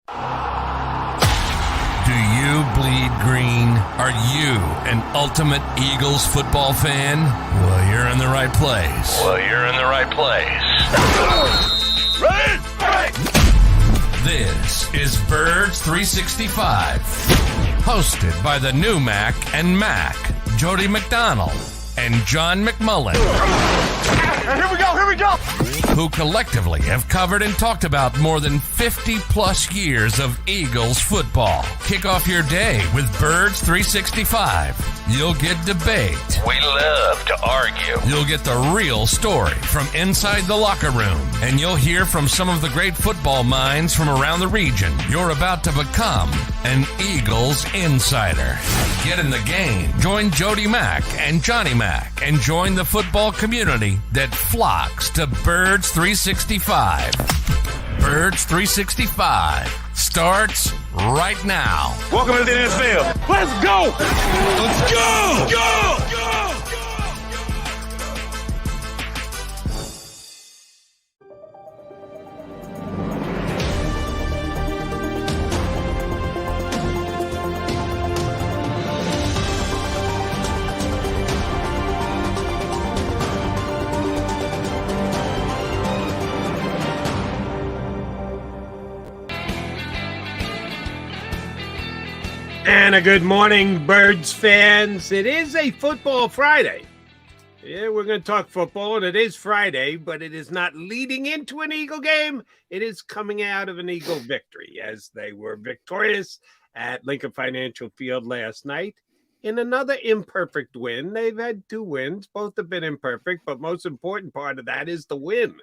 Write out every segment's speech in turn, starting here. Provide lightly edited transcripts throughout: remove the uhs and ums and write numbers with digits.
Do you bleed green? Are you an ultimate Eagles football fan? Well, you're in the right place. This is Birds 365, hosted by the new Mac and Mac, Jody McDonald and John McMullen. Here we go! Who collectively have covered and talked about more than 50 plus years of Eagles football. Kick off your day with Birds 365. You'll get debate. We love to argue. You'll get the real story from inside the locker room. And you'll hear from some of the great football minds from around the region. You're about to become an Eagles insider. Get in the game. Join Jody Mack and Johnny Mack and join the football community that flocks to Birds 365. Birds 365 starts right now. Welcome to the NFL. Let's go! Let's go! Go! And a good morning, Birds fans. It is a football Friday. Yeah, we're going to talk football, and it is Friday, but it is not leading into an Eagle game. It is coming out of an Eagle victory, as they were victorious at Lincoln Financial Field last night in another imperfect win. They've had two wins. Both have been imperfect, but most important part of that is the win.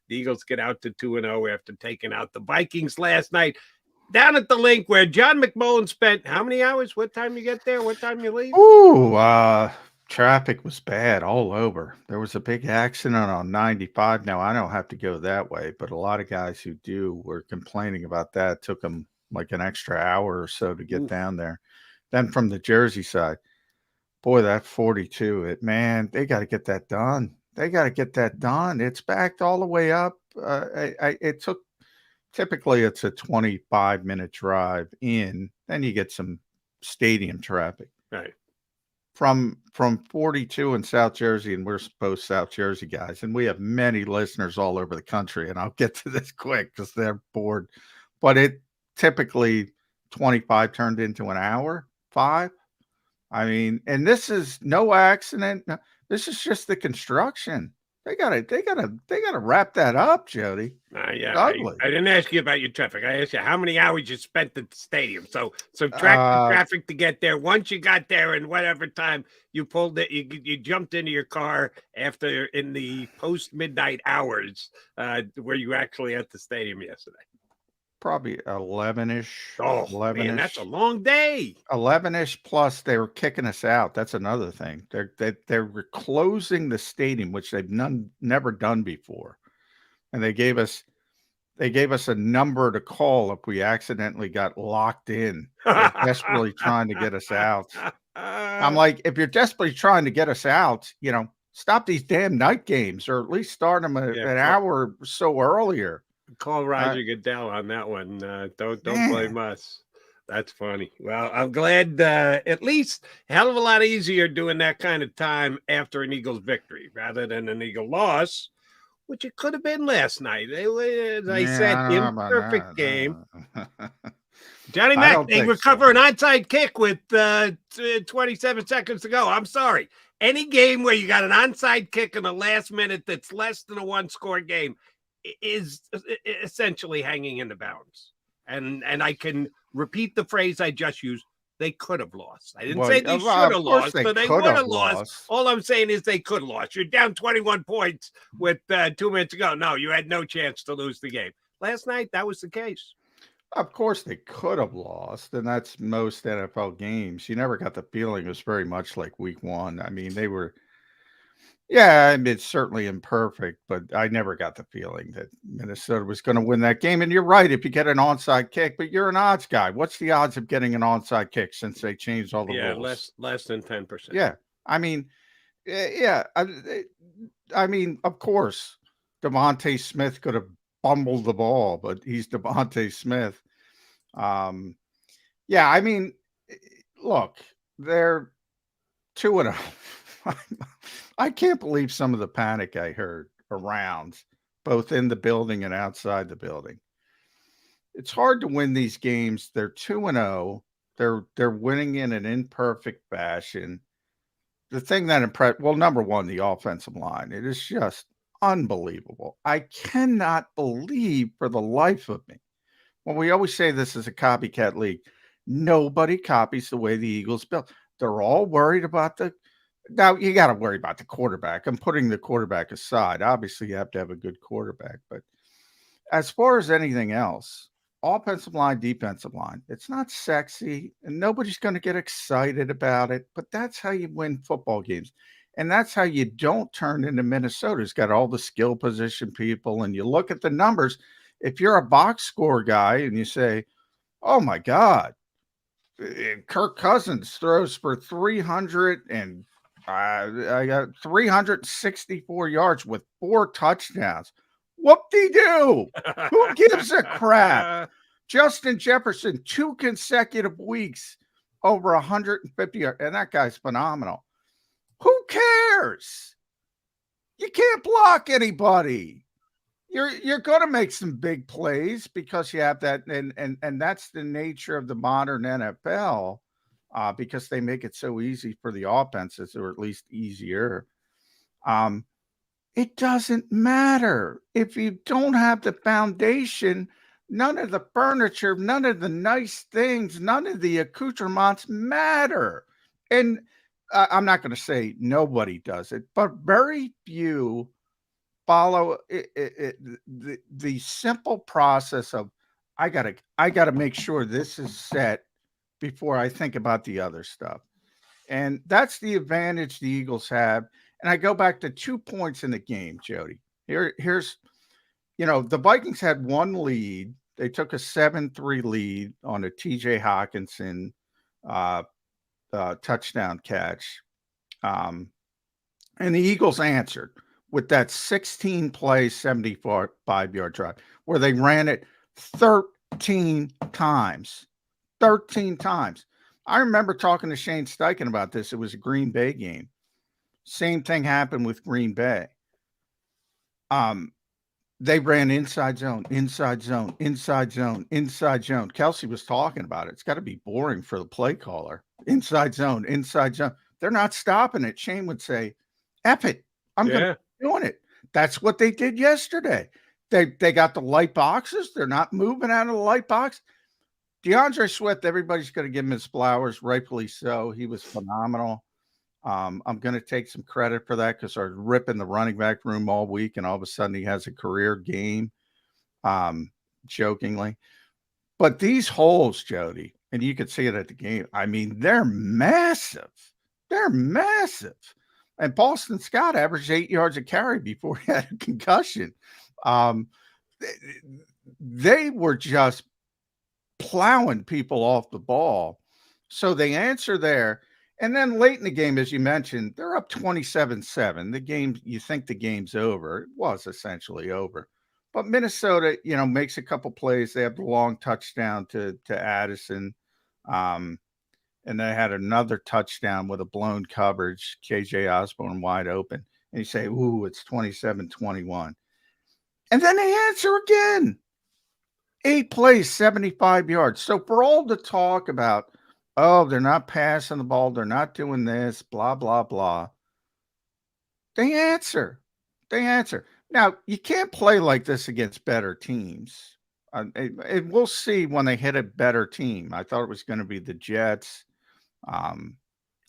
The Eagles get out to 2-0 after taking out the Vikings last night. Down at the link where John McMullen spent how many hours? What time you get there? What time you leave? Traffic was bad all over. There was a big accident on 95. Now, I don't have to go that way, but a lot of guys who do were complaining about that. It took them like an extra hour or so to get down there. Then from the Jersey side, boy, that 42, they got to get that done. It's backed all the way up. Typically, it's a 25-minute drive in. Then you get some stadium traffic. Right. From 42 in South Jersey, and we're both South Jersey guys, and we have many listeners all over the country, and I'll get to this quick because they're bored. But it typically 25 turned into an hour, 5. I mean, and this is no accident. No, this is just the construction. They gotta wrap that up, Jody. Yeah, I didn't ask you about your traffic. I asked you how many hours you spent at the stadium. So subtract the traffic to get there. Once you got there, and whatever time you pulled it, you jumped into your car after in the post midnight hours. Were you actually at the stadium yesterday? Probably 11-ish. Oh, 11-ish. Man, that's a long day. 11-ish plus they were kicking us out. That's another thing. They're closing the stadium, which they've never done before. And they gave us a number to call if we accidentally got locked in. They're desperately trying to get us out. I'm like, if you're desperately trying to get us out, stop these damn night games, or at least start them an hour or so earlier. Call Roger Goodell on that one. Don't blame us. That's funny. Well, I'm glad at least a hell of a lot easier doing that kind of time after an Eagles victory rather than an Eagle loss, which it could have been last night. As I said, imperfect game. Johnny Mack, they recover an onside kick with 27 seconds to go. I'm sorry. Any game where you got an onside kick in the last minute that's less than a one-score game is essentially hanging in the balance. And I can repeat the phrase I just used. They could have lost. I didn't say they should have lost, but they would have lost. All I'm saying is they could have lost. You're down 21 points with 2 minutes to go. No, you had no chance to lose the game. Last night, that was the case. Of course they could have lost, and that's most NFL games. You never got the feeling it was very much like week 1. I mean, they were – yeah, I mean, it's certainly imperfect, but I never got the feeling that Minnesota was going to win that game. And you're right, if you get an onside kick, but you're an odds guy. What's the odds of getting an onside kick since they changed all the rules? Less than 10%. Yeah, I mean, I mean, of course, Devontae Smith could have bumbled the ball, but he's Devontae Smith. Yeah, I mean, look, they're 2-0. I can't believe some of the panic I heard around, both in the building and outside the building. It's hard to win these games. They're 2-0. They're winning in an imperfect fashion. The thing that impressed, well, number one, the offensive line. It is just unbelievable. I cannot believe for the life of me. Well, we always say this is a copycat league. Nobody copies the way the Eagles built. They're all worried about now you got to worry about the quarterback. I'm putting the quarterback aside. Obviously, you have to have a good quarterback. But as far as anything else, offensive line, defensive line, it's not sexy and nobody's going to get excited about it. But that's how you win football games. And that's how you don't turn into Minnesota. It's got all the skill position people. And you look at the numbers. If you're a box score guy and you say, oh, my God, Kirk Cousins throws for 364 yards with 4 touchdowns. Whoop-de-doo. Who gives a crap? Justin Jefferson, 2 consecutive weeks over 150 yards. And that guy's phenomenal. Who cares? You can't block anybody. You're going to make some big plays because you have that, and that's the nature of the modern NFL, because they make it so easy for the offenses, or at least easier. It doesn't matter if you don't have the foundation. None of the furniture, none of the nice things, none of the accoutrements matter. And I'm not going to say nobody does it, but very few follow the simple process of I gotta make sure this is set before I think about the other stuff. And that's the advantage the Eagles have. And I go back to 2 points in the game, Jody. Here's the Vikings had 1 lead. They took a 7-3 lead on a TJ Hawkinson touchdown catch. And the Eagles answered with that 16-play, 75-yard drive, where they ran it 13 times. 13 times. I remember talking to Shane Steichen about this. It was a Green Bay game. Same thing happened with Green Bay. They ran inside zone, inside zone, inside zone, inside zone. Kelsey was talking about it. It's got to be boring for the play caller. Inside zone, inside zone. They're not stopping it. Shane would say, F it. I'm going to doing it. That's what they did yesterday. They got the light boxes. They're not moving out of the light box. DeAndre Swift, everybody's going to give him his flowers, rightfully so. He was phenomenal. I'm going to take some credit for that because I was ripping the running back room all week, and all of a sudden he has a career game, jokingly. But these holes, Jody, and you could see it at the game, I mean, they're massive. They're massive. And Boston Scott averaged 8 yards a carry before he had a concussion. They were just plowing people off the ball. So they answer there. And then late in the game, as you mentioned, they're up 27-7. The game, you think the game's over. It was essentially over. But Minnesota, makes a couple plays. They have the long touchdown to Addison. And they had another touchdown with a blown coverage, KJ Osborne wide open. And you say, ooh, it's 27-21. And then they answer again. 8 plays, 75 yards. So for all the talk about, oh, they're not passing the ball, they're not doing this, blah, blah, blah, they answer. They answer. Now, you can't play like this against better teams. We'll see when they hit a better team. I thought it was going to be the Jets.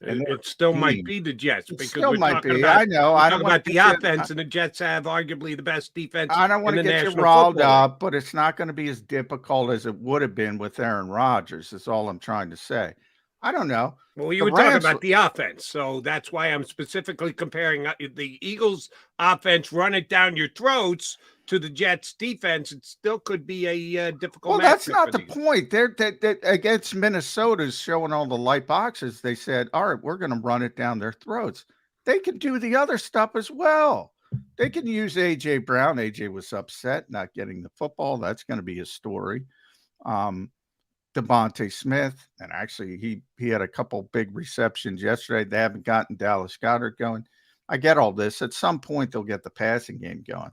It still might be the Jets because we're talking about, I know. I don't about the offense, and the Jets have arguably the best defense. I don't want to get you riled up, but it's not going to be as difficult as it would have been with Aaron Rodgers. Is all I'm trying to say. I don't know. Well, you were talking about the offense, so that's why I'm specifically comparing the Eagles' offense, run it down your throats, to the Jets' defense. It still could be a difficult. Well, that's not the point. They're against Minnesota's showing all the light boxes. They said, "All right, we're going to run it down their throats." They can do the other stuff as well. They can use A.J. Brown. A.J. was upset not getting the football. That's going to be a story. Devontae Smith, and actually he had a couple big receptions yesterday. They haven't gotten Dallas Goedert going. I get all this. At some point, they'll get the passing game going.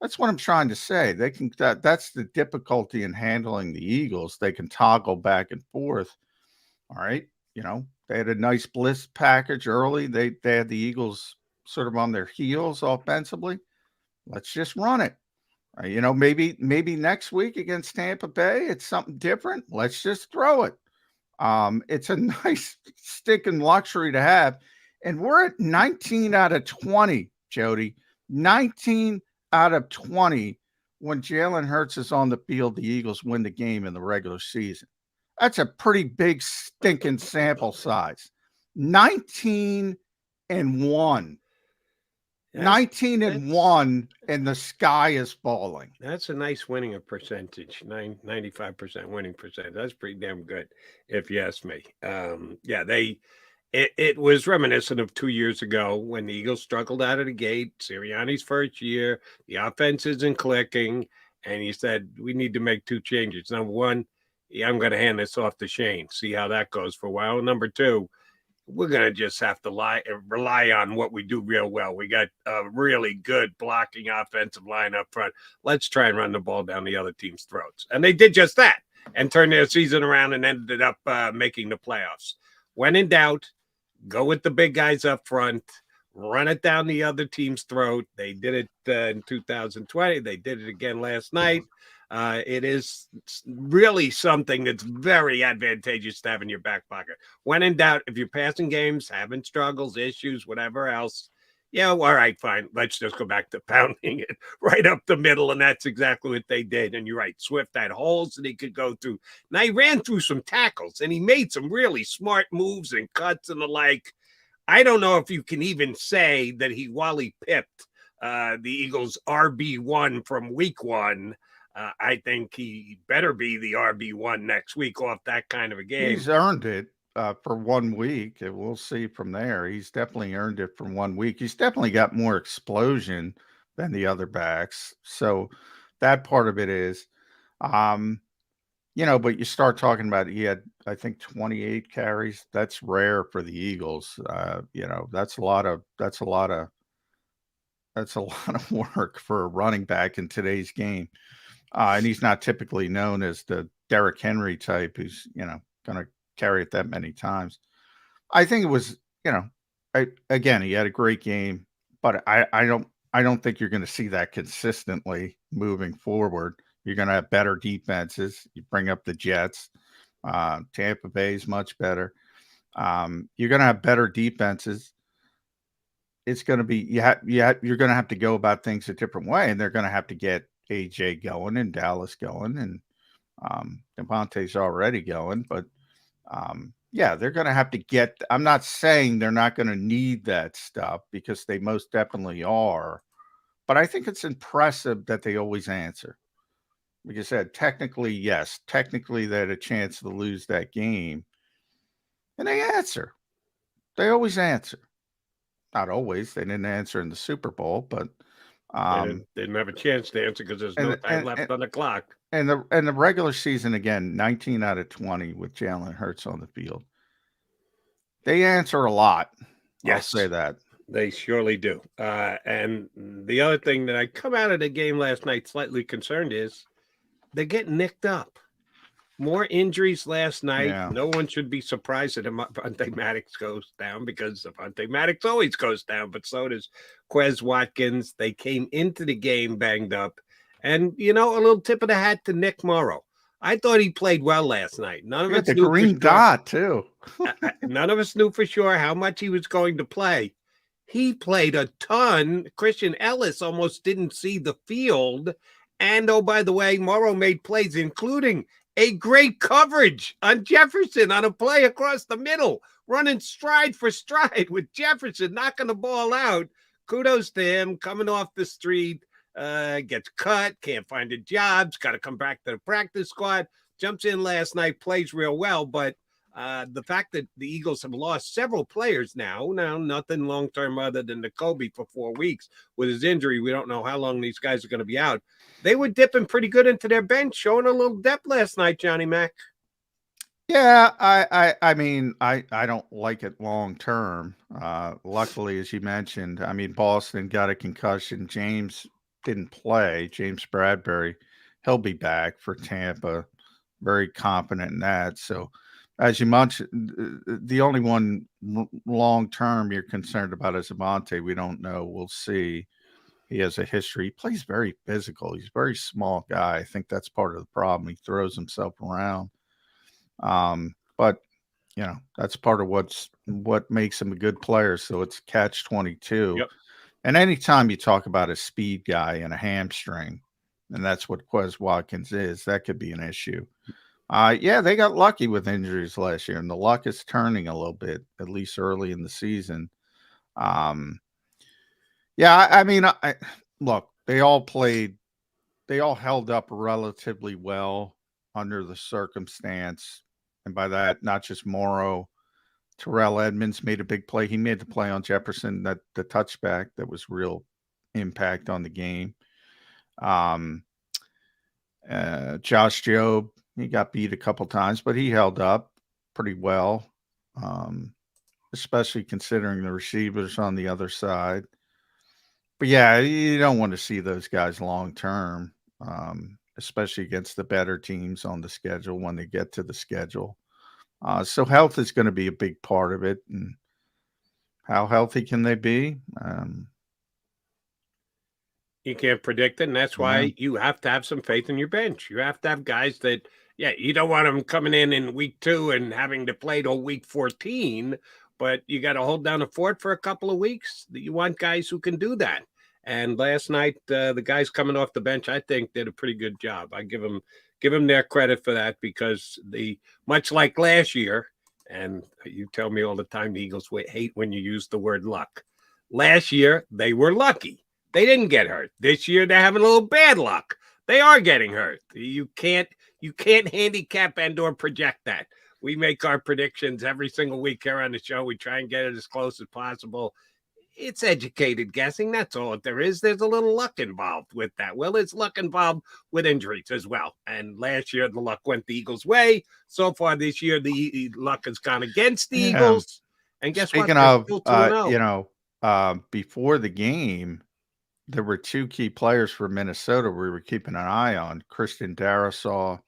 That's what I'm trying to say. They can. That's the difficulty in handling the Eagles. They can toggle back and forth. All right, they had a nice blitz package early. They had the Eagles sort of on their heels offensively. Let's just run it. Maybe next week against Tampa Bay, it's something different. Let's just throw it. It's a nice stinking luxury to have. And we're at 19 out of 20, Jody. 19 out of 20 when Jalen Hurts is on the field, the Eagles win the game in the regular season. That's a pretty big stinking sample size. 19-1. 19-1, and the sky is falling. That's a nice winning percentage, 95% winning percentage. That's pretty damn good, if you ask me. It was reminiscent of 2 years ago when the Eagles struggled out of the gate, Sirianni's first year, the offense isn't clicking, and he said, we need to make two changes. Number one, I'm going to hand this off to Shane, see how that goes for a while. Number two, we're going to just have to rely on what we do real well. We got a really good blocking offensive line up front. Let's try and run the ball down the other team's throats. And they did just that and turned their season around and ended up making the playoffs. When in doubt, go with the big guys up front, run it down the other team's throat. They did it in 2020. They did it again last night. It is really something that's very advantageous to have in your back pocket. When in doubt, if you're passing games, having struggles, issues, whatever else, all right, fine. Let's just go back to pounding it right up the middle, and that's exactly what they did. And you're right, Swift had holes that he could go through. Now, he ran through some tackles, and he made some really smart moves and cuts and the like. I don't know if you can even say that he Wally pipped the Eagles' RB1 from week one. I think he better be the RB1 next week off that kind of a game. He's earned it for 1 week. And we'll see from there. He's definitely earned it from 1 week. He's definitely got more explosion than the other backs. So that part of it is, but you start talking about he had, I think, 28 carries. That's rare for the Eagles. That's a lot of work for a running back in today's game. And he's not typically known as the Derrick Henry type who's, going to carry it that many times. I think it was, again, he had a great game, but I don't think you're going to see that consistently moving forward. You're going to have better defenses. You bring up the Jets. Tampa Bay is much better. You're going to have better defenses. It's going to be, you're going to have to go about things a different way, and they're going to have to get AJ going and Dallas going, and Devontae's already going, but they're going to have to get. I'm not saying they're not going to need that stuff, because they most definitely are, but I think it's impressive that they always answer. Like I said, technically, yes, technically they had a chance to lose that game, and they answer. They always answer. Not always. They didn't answer in the Super Bowl, but they didn't have a chance to answer because there's no time left on the clock. And the regular season, again, 19 out of 20 with Jalen Hurts on the field. They answer a lot. Yes. I'll say that. They surely do. And the other thing that I come out of the game last night slightly concerned is they're getting nicked up. More injuries last night. Yeah. No one should be surprised that Avonte Maddox goes down, because Avonte Maddox always goes down, but so does Quez Watkins. They came into the game banged up. And, a little tip of the hat to Nick Morrow. I thought he played well last night. None of us knew the green dot, too. None of us knew for sure how much he was going to play. He played a ton. Christian Ellis almost didn't see the field. And, oh, by the way, Morrow made plays, including a great coverage on Jefferson on a play across the middle, running stride for stride with Jefferson, knocking the ball out. Kudos to him, coming off the street, gets cut, can't find a job, got to come back to the practice squad, jumps in last night, plays real well. But the fact that the Eagles have lost several players now nothing long-term other than the Kobe for 4 weeks with his injury. We don't know how long these guys are going to be out. They were dipping pretty good into their bench, showing a little depth last night, Johnny Mac. Yeah, I mean, I don't like it long term. Luckily, as you mentioned, I mean, Boston got a concussion. James didn't play. James Bradbury, he'll be back for Tampa. Very confident in that. So, as you mentioned, the only one long term you're concerned about is Avante. We don't know. We'll see. He has a history. He plays very physical. He's a very small guy. I think that's part of the problem. He throws himself around. But that's part of what makes him a good player. So it's catch 22. Yep. And anytime you talk about a speed guy and a hamstring, and that's what Quez Watkins is, that could be an issue. Yeah, they got lucky with injuries last year, and the luck is turning a little bit, at least early in the season. Yeah, I mean, look, they all held up relatively well under the circumstance. And by that, not just Morrow, Terrell Edmonds made a big play. He made the play on Jefferson, that the touchback that was real impact on the game. Josh Jobe, he got beat a couple times, but he held up pretty well, especially considering the receivers on the other side. But yeah, you don't want to see those guys long term, especially against the better teams on the schedule when they get to the schedule. So health is going to be a big part of it. And how healthy can they be? You can't predict it, and that's why you have to have some faith in your bench. You have to have guys that, you don't want them coming in week 2 and having to play till week 14, but you got to hold down the fort for a couple of weeks. You want guys who can do that. And last night, the guys coming off the bench, I think, did a pretty good job. I give them their credit for that, because much like last year, and you tell me all the time the Eagles hate when you use the word luck. Last year, they were lucky. They didn't get hurt. This year, they're having a little bad luck. They are getting hurt. You can't handicap and or project that. We make our predictions every single week here on the show. We try and get it as close as possible. It's educated guessing. That's all there is. There's a little luck involved with that. Well, it's luck involved with injuries as well. And last year, the luck went the Eagles' way. So far this year, the luck has gone against the Eagles. And guess Speaking what? of, before the game, there were 2 key players for Minnesota we were keeping an eye on, Christian Darrisaw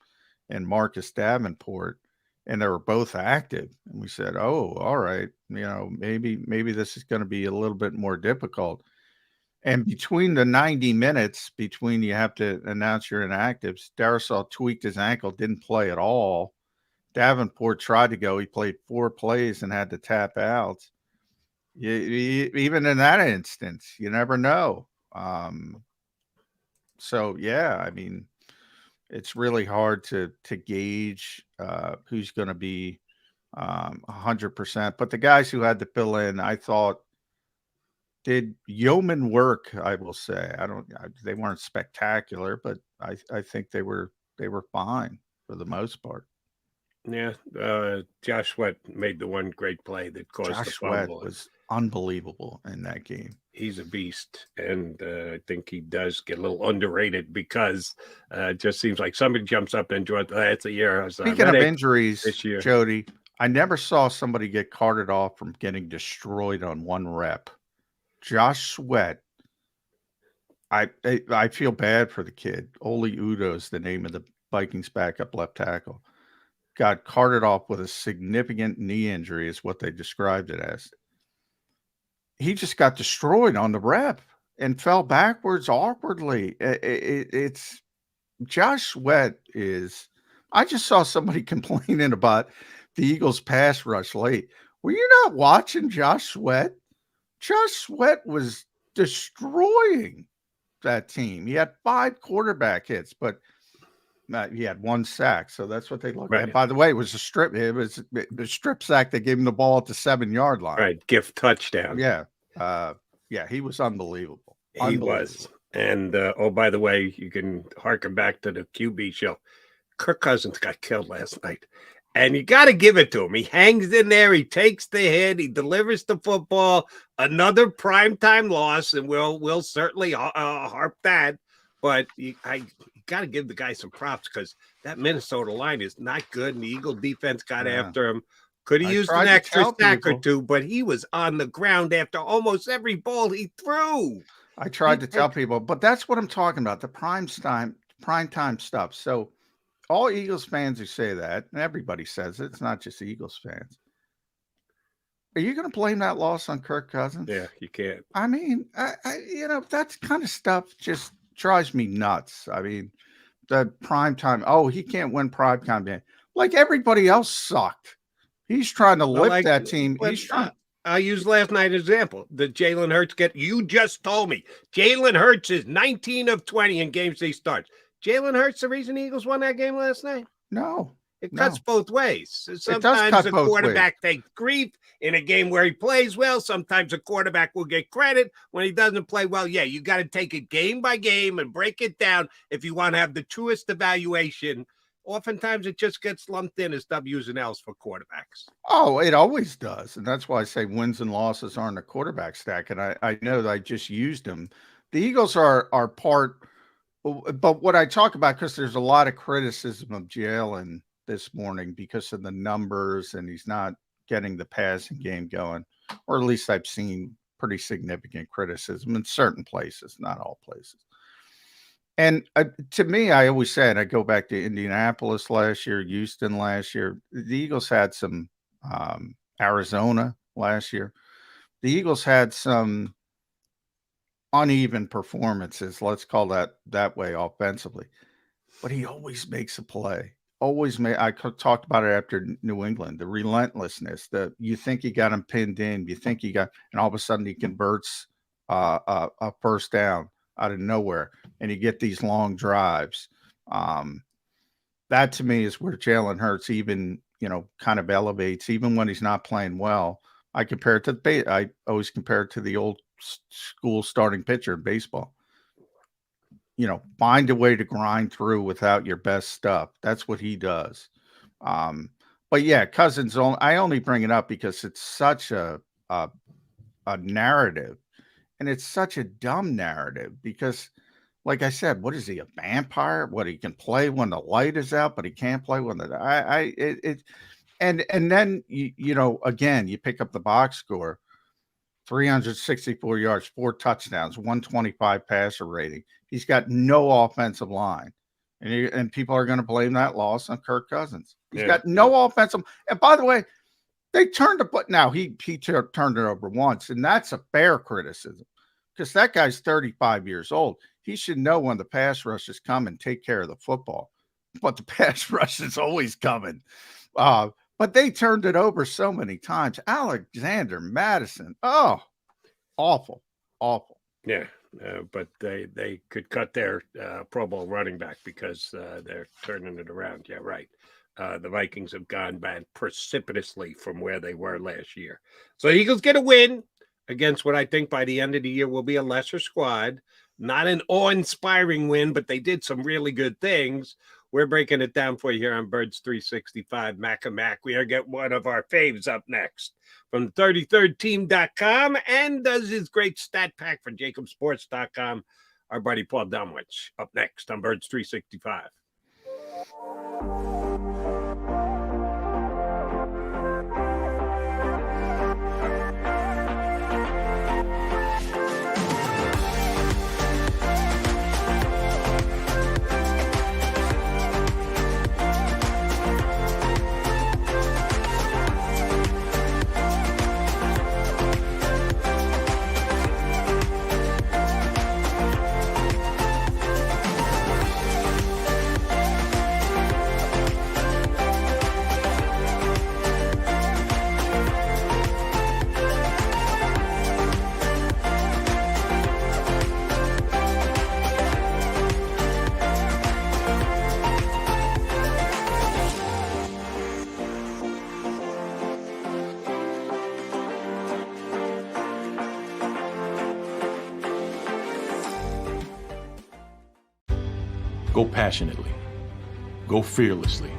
and Marcus Davenport, and they were both active. And we said, oh, all right, maybe this is going to be a little bit more difficult. And between the 90 minutes, between you have to announce your inactives, Darrisaw tweaked his ankle, didn't play at all. Davenport tried to go. He played 4 plays and had to tap out. Even in that instance, you never know. So yeah, I mean, it's really hard to gauge who's going to be 100%. But the guys who had to fill in, I thought, did yeoman work. I will say, they weren't spectacular, but I think they were fine for the most part. Yeah, Josh Sweat made the one great play that caused the fumble. Sweat was unbelievable in that game. He's a beast, and I think he does get a little underrated, because it just seems like somebody jumps up and enjoys. It's a year. Speaking of injuries this year, Jody, I never saw somebody get carted off from getting destroyed on 1 rep. Josh Sweat, I feel bad for the kid. Oli Udoh is the name of the Vikings backup left tackle. Got carted off with a significant knee injury, is what they described it as. He just got destroyed on the rep and fell backwards awkwardly. It's Josh Sweat is. I just saw somebody complaining about the Eagles' pass rush late. Were you not watching Josh Sweat? Josh Sweat was destroying that team. He had 5 quarterback hits, but he had 1 sack. So that's what they looked at. By the way, it was a strip. It was a strip sack. They gave him the ball at the 7-yard line. Right. Gift touchdown. Yeah. Yeah. He was unbelievable. He was. And, by the way, you can harken back to the QB show. Kirk Cousins got killed last night. And you got to give it to him. He hangs in there. He takes the hit. He delivers the football. Another primetime loss, and we'll certainly harp that. But I got to give the guy some props, because that Minnesota line is not good, and the Eagle defense got Yeah. after him. Could have I used tried an to extra tell sack or people. two, but he was on the ground after almost every ball he threw. I tried to tell people, but that's what I'm talking about, the prime time stuff. So all Eagles fans who say that, and everybody says it, it's not just Eagles fans. Are you going to blame that loss on Kirk Cousins? Yeah, you can't. I mean, that kind of stuff just drives me nuts. I mean, the prime time, he can't win prime time game. Like everybody else sucked. He's trying to lift that team. But, He's trying. I used last night as an example. The Jalen Hurts you just told me. Jalen Hurts is 19 of 20 in games he starts. Jalen Hurts the reason the Eagles won that game last night? No. It cuts both ways. Sometimes cut the both quarterback takes grief in a game where he plays well. Sometimes a quarterback will get credit when he doesn't play well. Yeah, you got to take it game by game and break it down if you want to have the truest evaluation. Oftentimes it just gets lumped in as W's and L's for quarterbacks. Oh, it always does. And that's why I say wins and losses aren't a quarterback stack. And I know that I just used them. The Eagles are part, but what I talk about, because there's a lot of criticism of Jalen this morning because of the numbers, and he's not getting the passing game going, or at least I've seen pretty significant criticism in certain places, not all places. And to me, I always said, I go back to Indianapolis last year, Houston last year. The Eagles had some Arizona last year. The Eagles had some uneven performances, let's call that way, offensively. But he always makes a play. I talked about it after New England, the relentlessness, you think you got him pinned in, and all of a sudden he converts a first down out of nowhere, and you get these long drives. That to me is where Jalen Hurts even, kind of elevates, even when he's not playing well. I always compare it to the old school starting pitcher in baseball. Find a way to grind through without your best stuff. That's what he does. But yeah, Cousins, I only bring it up because it's such a narrative. And it's such a dumb narrative because, like I said, what is he, a vampire? What, he can play when the light is out, but he can't play when and then again, you pick up the box score, 364 yards, 4 touchdowns, 125 passer rating. He's got no offensive line, and people are going to blame that loss on Kirk Cousins. He's got no offensive. And by the way, they turned now he turned it over once, and that's a fair criticism because that guy's 35 years old. He should know when the pass rush is coming, take care of the football. But the pass rush is always coming. But they turned it over so many times. Alexander Madison, awful. Yeah, but they could cut their Pro Bowl running back because they're turning it around. Yeah, right. The Vikings have gone back precipitously from where they were last year. So the Eagles get a win against what I think by the end of the year will be a lesser squad. Not an awe-inspiring win, but they did some really good things. We're breaking it down for you here on Birds 365. Mac and Mac. We are getting one of our faves up next from 33rdteam.com and does his great stat pack for JAKIBsports.com. Our buddy Paul Dunwich up next on Birds 365. Go passionately. Go fearlessly.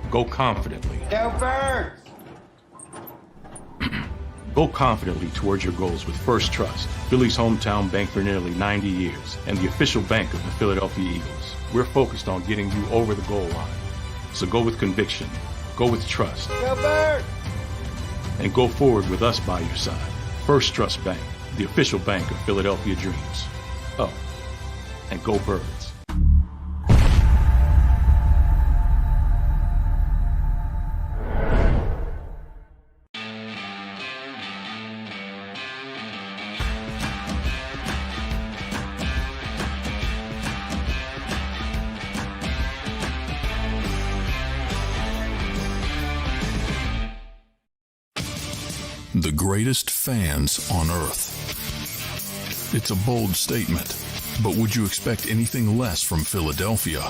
Go confidently. Go Birds! Go confidently towards your goals with First Trust, Philly's hometown bank for nearly 90 years, and the official bank of the Philadelphia Eagles. We're focused on getting you over the goal line. So go with conviction, go with trust, Go Birds! and go forward with us by your side. First Trust Bank, the official bank of Philadelphia Dreams. Oh, and go Birds. The greatest fans on earth. It's a bold statement, but would you expect anything less from Philadelphia?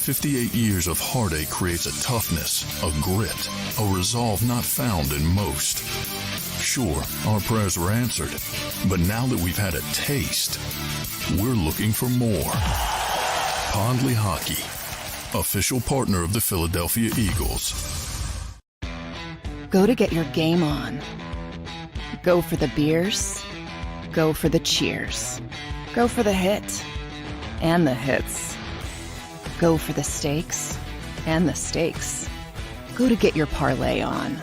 58 years of heartache creates a toughness, a grit, a resolve not found in most. Sure, our prayers were answered, but now that we've had a taste, we're looking for more. Pondley Hockey, official partner of the Philadelphia Eagles. Go to get your game on. Go for the beers. Go for the cheers. Go for the hit and the hits. Go for the stakes and the stakes. Go to get your parlay on.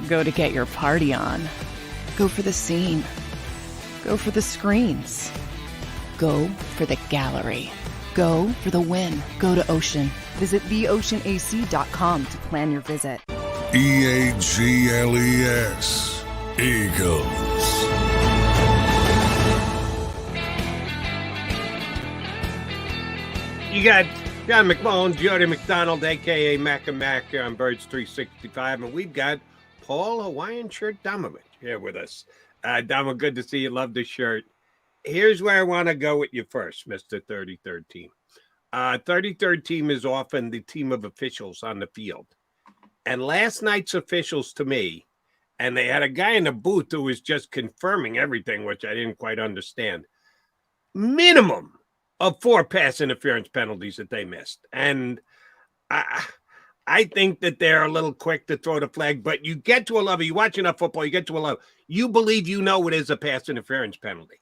Go to get your party on. Go for the scene. Go for the screens. Go for the gallery. Go for the win. Go to Ocean. Visit theoceanac.com to plan your visit. EAGLES, Eagles. You got John McMullen, Jody McDonald, a.k.a. Mac and Mac here on Birds 365, and we've got Paul Hawaiian Shirt Domovich here with us. Damo, good to see you. Love the shirt. Here's where I want to go with you first, Mr. 33rd team. 33rd team is often the team of officials on the field. And last night's officials to me, and they had a guy in the booth who was just confirming everything, which I didn't quite understand. Minimum of 4 pass interference penalties that they missed. And I think that they're a little quick to throw the flag, but you get to a level, you watch enough football, you get to a level, you believe you know it is a pass interference penalty.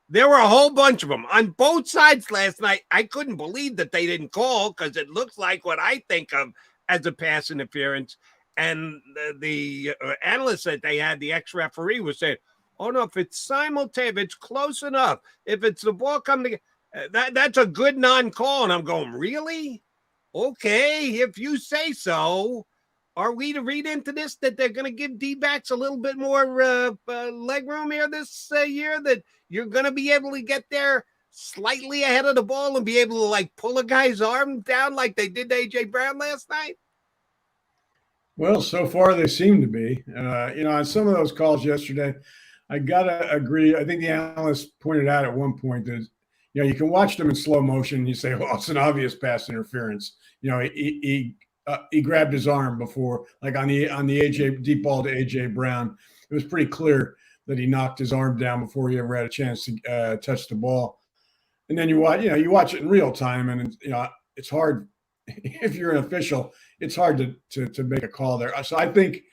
There were a whole bunch of them on both sides last night. I couldn't believe that they didn't call because it looks like what I think of as a pass interference. And the analyst that they had, the ex-referee, was saying, oh, no, if it's simultaneous, if it's close enough, if it's the ball coming, that's a good non-call. And I'm going, really? Okay, if you say so. Are we to read into this that they're going to give D-backs a little bit more leg room here this year, that you're going to be able to get there slightly ahead of the ball and be able to, like, pull a guy's arm down like they did to A.J. Brown last night? Well, so far they seem to be. On some of those calls yesterday, I got to agree. I think the analyst pointed out at one point that, you can watch them in slow motion and you say, well, it's an obvious pass interference. He grabbed his arm before, like on the AJ deep ball to A.J. Brown. It was pretty clear that he knocked his arm down before he ever had a chance to touch the ball. And then you watch it in real time, and it's hard if you're an official. It's hard to make a call there. So I think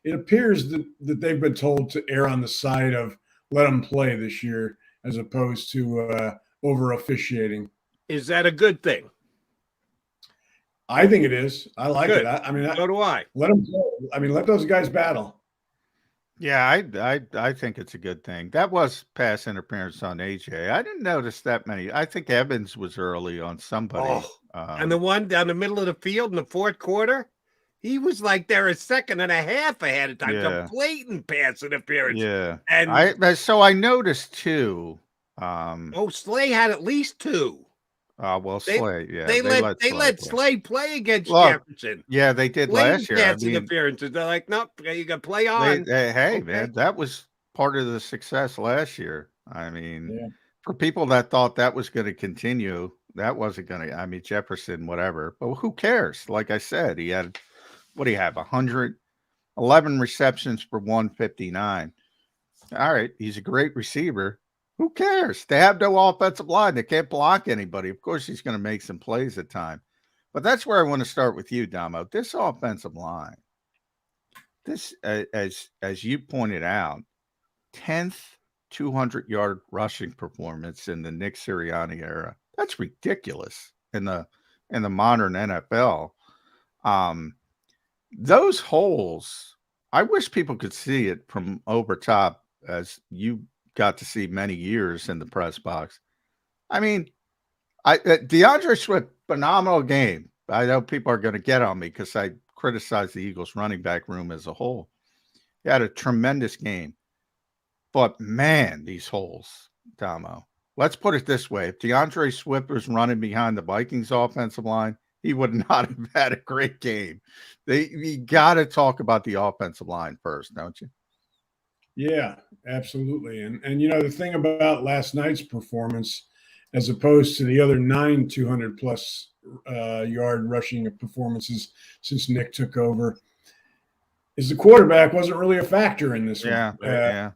it appears that they've been told to err on the side of let them play this year as opposed to over officiating. Is that a good thing? I think it is. I like Good. it. So do I. Let them play. Let those guys battle. Yeah, I think it's a good thing. That was pass interference on AJ. I didn't notice that many. I think Evans was early on somebody. And the one down the middle of the field in the fourth quarter, he was like there a second and a half ahead of time. Yeah. A blatant pass interference. Yeah, And I noticed too. Slay had at least 2. Slay. Yeah, They let Slay play against Jefferson. Yeah, they did last year. Pass interferences. They're like, nope, you got to play on. Man, that was part of the success last year. For people that thought that was going to continue, that wasn't going to. Jefferson, whatever. But who cares? Like I said, he had, what do you have? 111 receptions for 159. All right, he's a great receiver. Who cares? They have no offensive line. They can't block anybody. Of course, he's going to make some plays at time. But that's where I want to start with you, Damo. This offensive line, this, as you pointed out, 10th 200-yard rushing performance in the Nick Sirianni era. That's ridiculous. In the in the modern NFL. Those holes, I wish people could see it from over top, as you got to see many years in the press box. I mean, DeAndre Swift, phenomenal game. I know people are going to get on me because I criticized the Eagles running back room as a whole. He had a tremendous game. But, man, these holes, Damo. Let's put it this way. If DeAndre Swift was running behind the Vikings offensive line, he would not have had a great game. You got to talk about the offensive line first, don't you? Yeah, absolutely. And you know, the thing about last night's performance, as opposed to the other 9 200-plus yard rushing performances since Nick took over, is the quarterback wasn't really a factor in this one. As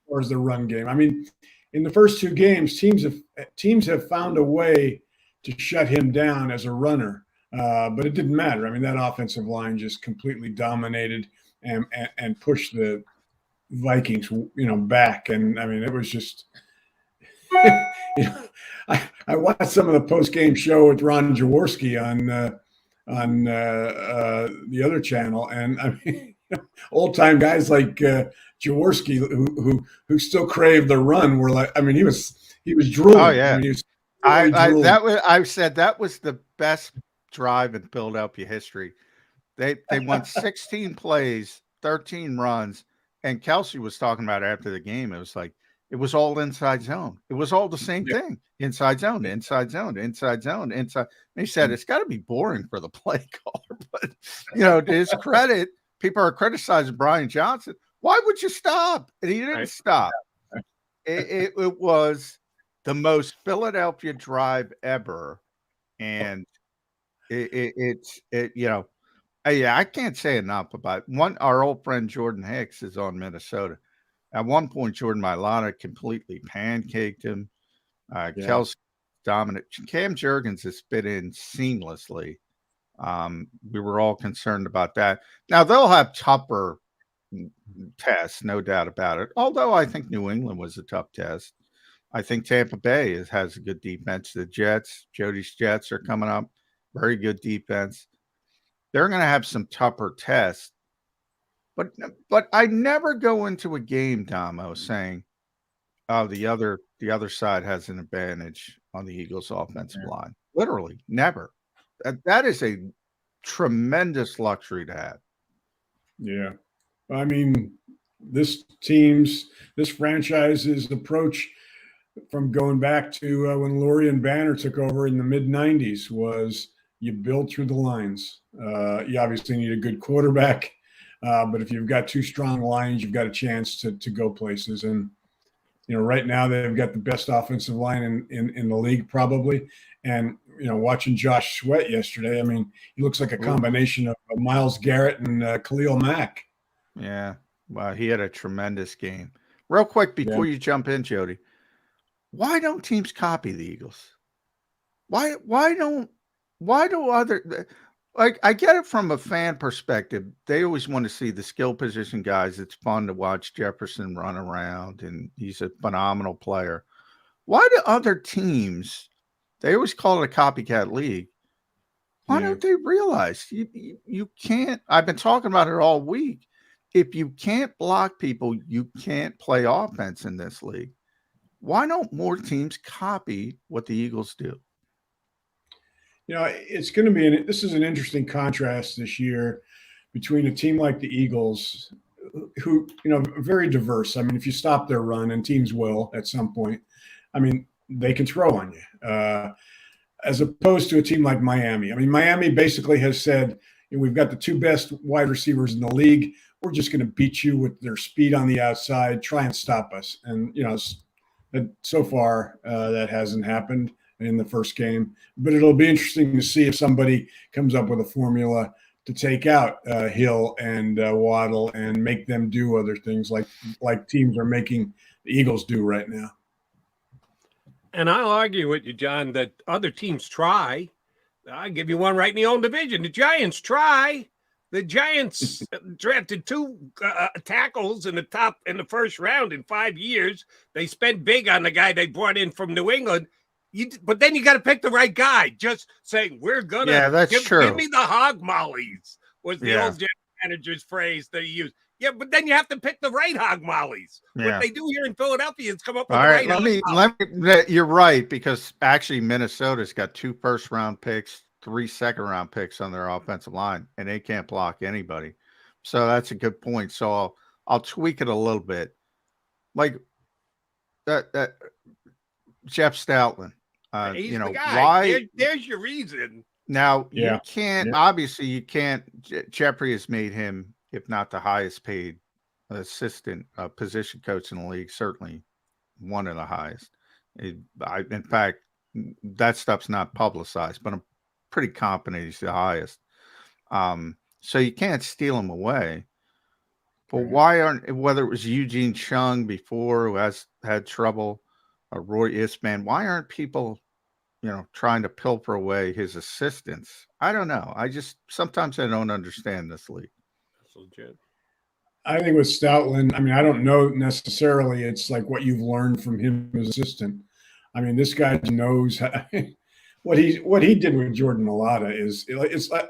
far as the run game. I mean, in the first 2 games, teams have found a way to shut him down as a runner, but it didn't matter. I mean, that offensive line just completely dominated and pushed the Vikings, back. And I mean, it was just, I watched some of the post-game show with Ron Jaworski on the other channel, and I mean, old-time guys like Jaworski who still crave the run were like, I mean, he was drooling. Oh yeah, I mean, drooling. I said that was the best drive in Philadelphia history. They won 16 plays, 13 runs, and Kelsey was talking about after the game. It was like it was all inside zone. It was all the same thing: inside zone, inside zone, inside zone, inside. And he said it's got to be boring for the play caller, but to his credit, people are criticizing Brian Johnson. Why would you stop? And he didn't stop. It was the most Philadelphia drive ever, and I can't say enough about one. Our old friend Jordan Hicks is on Minnesota. At one point, Jordan Mailata completely pancaked him. Kelsey dominant. Cam Jurgens has fit in seamlessly. We were all concerned about that. Now they'll have tougher tests, no doubt about it. Although I think New England was a tough test. I think Tampa Bay has a good defense. The Jets, Jody's Jets are coming up. Very good defense. They're going to have some tougher tests. But I never go into a game, Damo, saying, "Oh, the other side has an advantage on the Eagles' offensive line." Literally, never. That is a tremendous luxury to have. Yeah, I mean, this franchise's approach from going back to when Lurie and Banner took over in the mid-'90s was you build through the lines. You obviously need a good quarterback. But if you've got 2 strong lines, you've got a chance to go places. And, right now they've got the best offensive line in the league probably. And, watching Josh Sweat yesterday, I mean, he looks like a combination of Myles Garrett and Khalil Mack. Yeah. Wow. He had a tremendous game. Real quick before you jump in, Jody, why don't teams copy the Eagles? Why do other – like, I get it from a fan perspective. They always want to see the skill position guys. It's fun to watch Jefferson run around, and he's a phenomenal player. Why do other teams, they always call it a copycat league. Why don't they realize you can't? I've been talking about it all week. If you can't block people, you can't play offense in this league. Why don't more teams copy what the Eagles do? It's going to be this is an interesting contrast this year between a team like the Eagles, who, very diverse. I mean, if you stop their run, and teams will at some point, I mean, they can throw on you, as opposed to a team like Miami. I mean, Miami basically has said, we've got the 2 best wide receivers in the league. We're just going to beat you with their speed on the outside, try and stop us. And, so far that hasn't happened in the first game, but it'll be interesting to see if somebody comes up with a formula to take out Hill and Waddle and make them do other things like teams are making the Eagles do right now. And I'll argue with you, John, that other teams try. I'll give you one right in the own division. The Giants try. The Giants drafted 2 tackles in the first round in 5 years. They spent big on the guy they brought in from New England. But then you got to pick the right guy. Just saying we're gonna give me the hog mollies was the old general manager's phrase that he used. Yeah, but then you have to pick the right hog mollies. What they do here in Philadelphia is come up with the right hog mollies. You're right, because actually Minnesota's got 2 first-round picks, 3 second-round picks on their offensive line, and they can't block anybody. So that's a good point. So I'll tweak it a little bit. Like that Jeff Stoutland. He's you know, the guy. why? There's your reason. Now, you can't, obviously, you can't. Jeffrey has made him, if not the highest paid assistant position coach in the league, certainly one of the highest. In fact, that stuff's not publicized, but I'm pretty confident he's the highest. So you can't steal him away. But why aren't, whether it was Eugene Chung before who has had trouble, or Roy Isman, why aren't people, trying to pilfer away his assistants? I don't know. Sometimes I don't understand this league. That's legit. I think with Stoutland, I mean, I don't know necessarily it's like what you've learned from him as assistant. I mean, this guy knows what he did with Jordan Mailata is,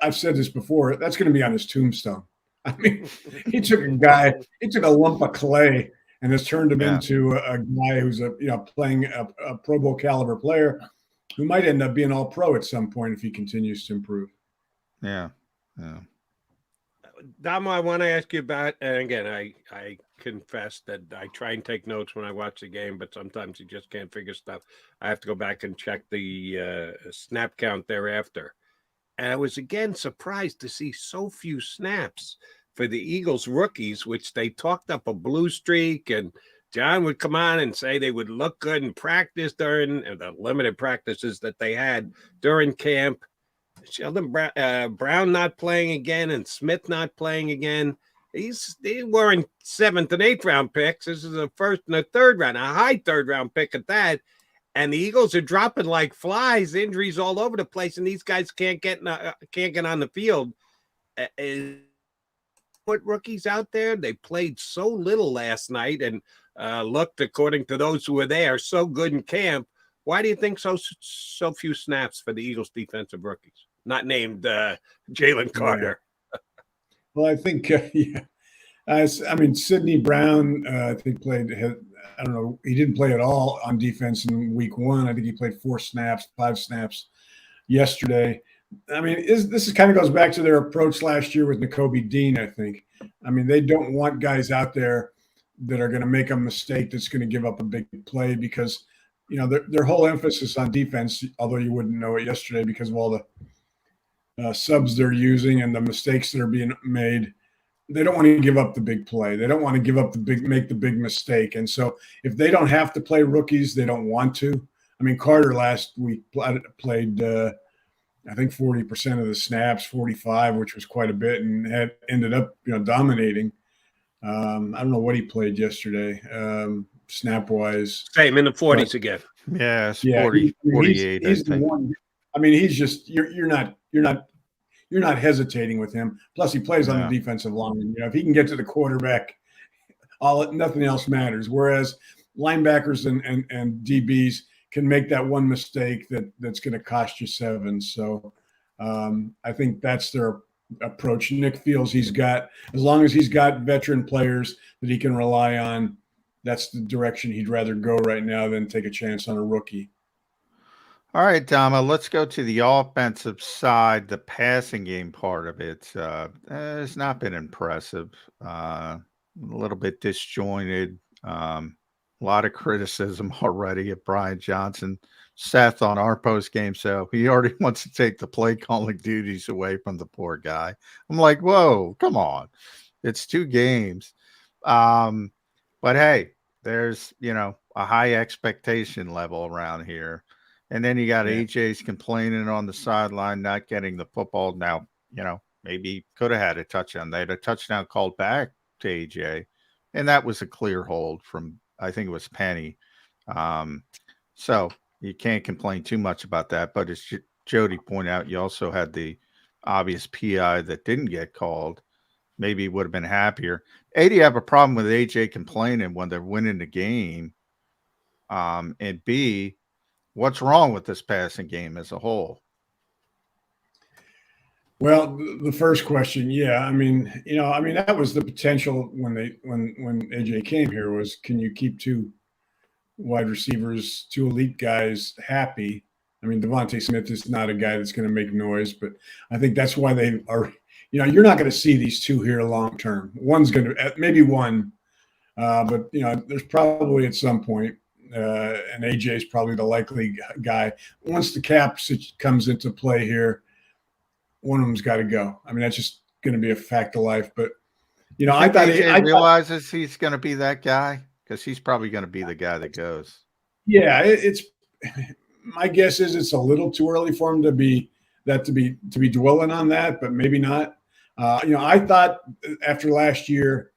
I've said this before, that's going to be on his tombstone. I mean, he took a lump of clay and has turned him into a guy who's playing a Pro Bowl caliber player who might end up being all pro at some point if he continues to improve. Yeah. Damo, I want to ask you about, and again, I confess that I try and take notes when I watch the game, but sometimes you just can't figure stuff. I have to go back and check the snap count thereafter. And I was again surprised to see so few snaps for the Eagles rookies, which they talked up a blue streak, and John would come on and say they would look good in practice during the limited practices that they had during camp. Sheldon Brown not playing again and Smith not playing again. They were in 7th and 8th round picks. This is a 1st and a 3rd round, a high 3rd round pick at that. And the Eagles are dropping like flies, injuries all over the place, and these guys can't get on the field. Put rookies out there. They played so little last night and looked, according to those who were there, so good in camp. Why do you think so few snaps for the Eagles defensive rookies? Not named Jalen Carter. Well, I think, I mean, Sidney Brown, I think I don't know, he didn't play at all on defense in week 1. I think he played 5 snaps yesterday. I mean, this kind of goes back to their approach last year with Nakobe Dean, I think. I mean, they don't want guys out there that are going to make a mistake that's going to give up a big play because, their whole emphasis on defense, although you wouldn't know it yesterday because of all the subs they're using and the mistakes that are being made, they don't want to give up the big play. They don't want to make the big mistake. And so if they don't have to play rookies, they don't want to. I mean, Carter last week played I think 40% of the snaps, 45, which was quite a bit, and had ended up, dominating. I don't know what he played yesterday, snap wise. Same in the 40s again. Yeah, 40, 48. He's the one. I mean, he's just you're not hesitating with him. Plus, he plays on the defensive line. If he can get to the quarterback, nothing else matters. Whereas linebackers and DBs can make that one mistake that's going to cost you 7. So I think that's their approach. Nick feels as long as he's got veteran players that he can rely on, that's the direction he'd rather go right now than take a chance on a rookie. All right, Dama, let's go to the offensive side, the passing game part of it. It's not been impressive. A little bit disjointed. A lot of criticism already of Brian Johnson. Seth on our post game, so he already wants to take the play calling duties away from the poor guy. I'm like, whoa, come on. It's 2 games. But hey, there's, a high expectation level around here. And then you got AJ's complaining on the sideline, not getting the football. Now, maybe could have had a touchdown. They had a touchdown called back to AJ, and that was a clear hold from, I think it was Penny. So you can't complain too much about that. But as Jody pointed out, you also had the obvious PI that didn't get called. Maybe would have been happier. A, do you have a problem with AJ complaining when they're winning the game? And B, What's wrong with this passing game as a whole? Well, the first question, yeah, I mean, that was the potential when AJ came here was, can you keep two wide receivers, two elite guys happy? I mean, Devontae Smith is not a guy that's going to make noise, but I think that's why they are. You're not going to see these two here long term. One's going to maybe one, but there's probably at some point, and AJ is probably the likely guy. Once the cap comes into play here, one of them's got to go. I mean, that's just going to be a fact of life. But I thought AJ realizes he's going to be that guy, because he's probably going to be the guy that goes. Yeah, it's. My guess is it's a little too early for him to be dwelling on that, but maybe not. I thought after last year,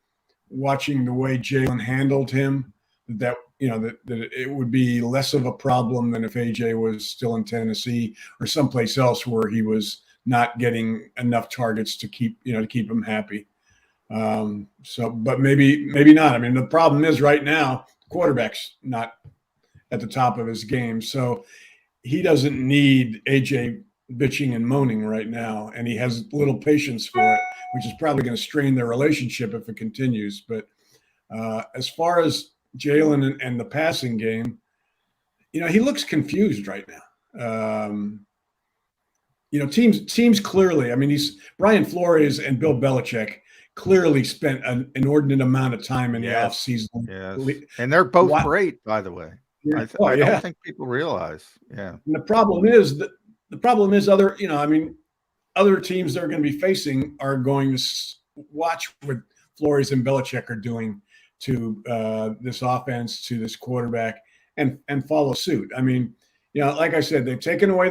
watching the way Jalen handled him, that it would be less of a problem than if AJ was still in Tennessee or someplace else where he was not getting enough targets to keep him happy. But maybe not. I mean, the problem is right now, the quarterback's not at the top of his game. So he doesn't need AJ bitching and moaning right now, and he has little patience for it, which is probably going to strain their relationship if it continues. But as far as Jalen and the passing game, he looks confused right now. Teams clearly, I mean, Brian Flores and Bill Belichick clearly spent an inordinate amount of time in the offseason. Yes. And they're both great, by the way. Yeah. I don't think people realize. Yeah. And the problem is other teams they're going to be facing are going to watch what Flores and Belichick are doing to this offense, to this quarterback, and follow suit. I mean, like I said, they've taken away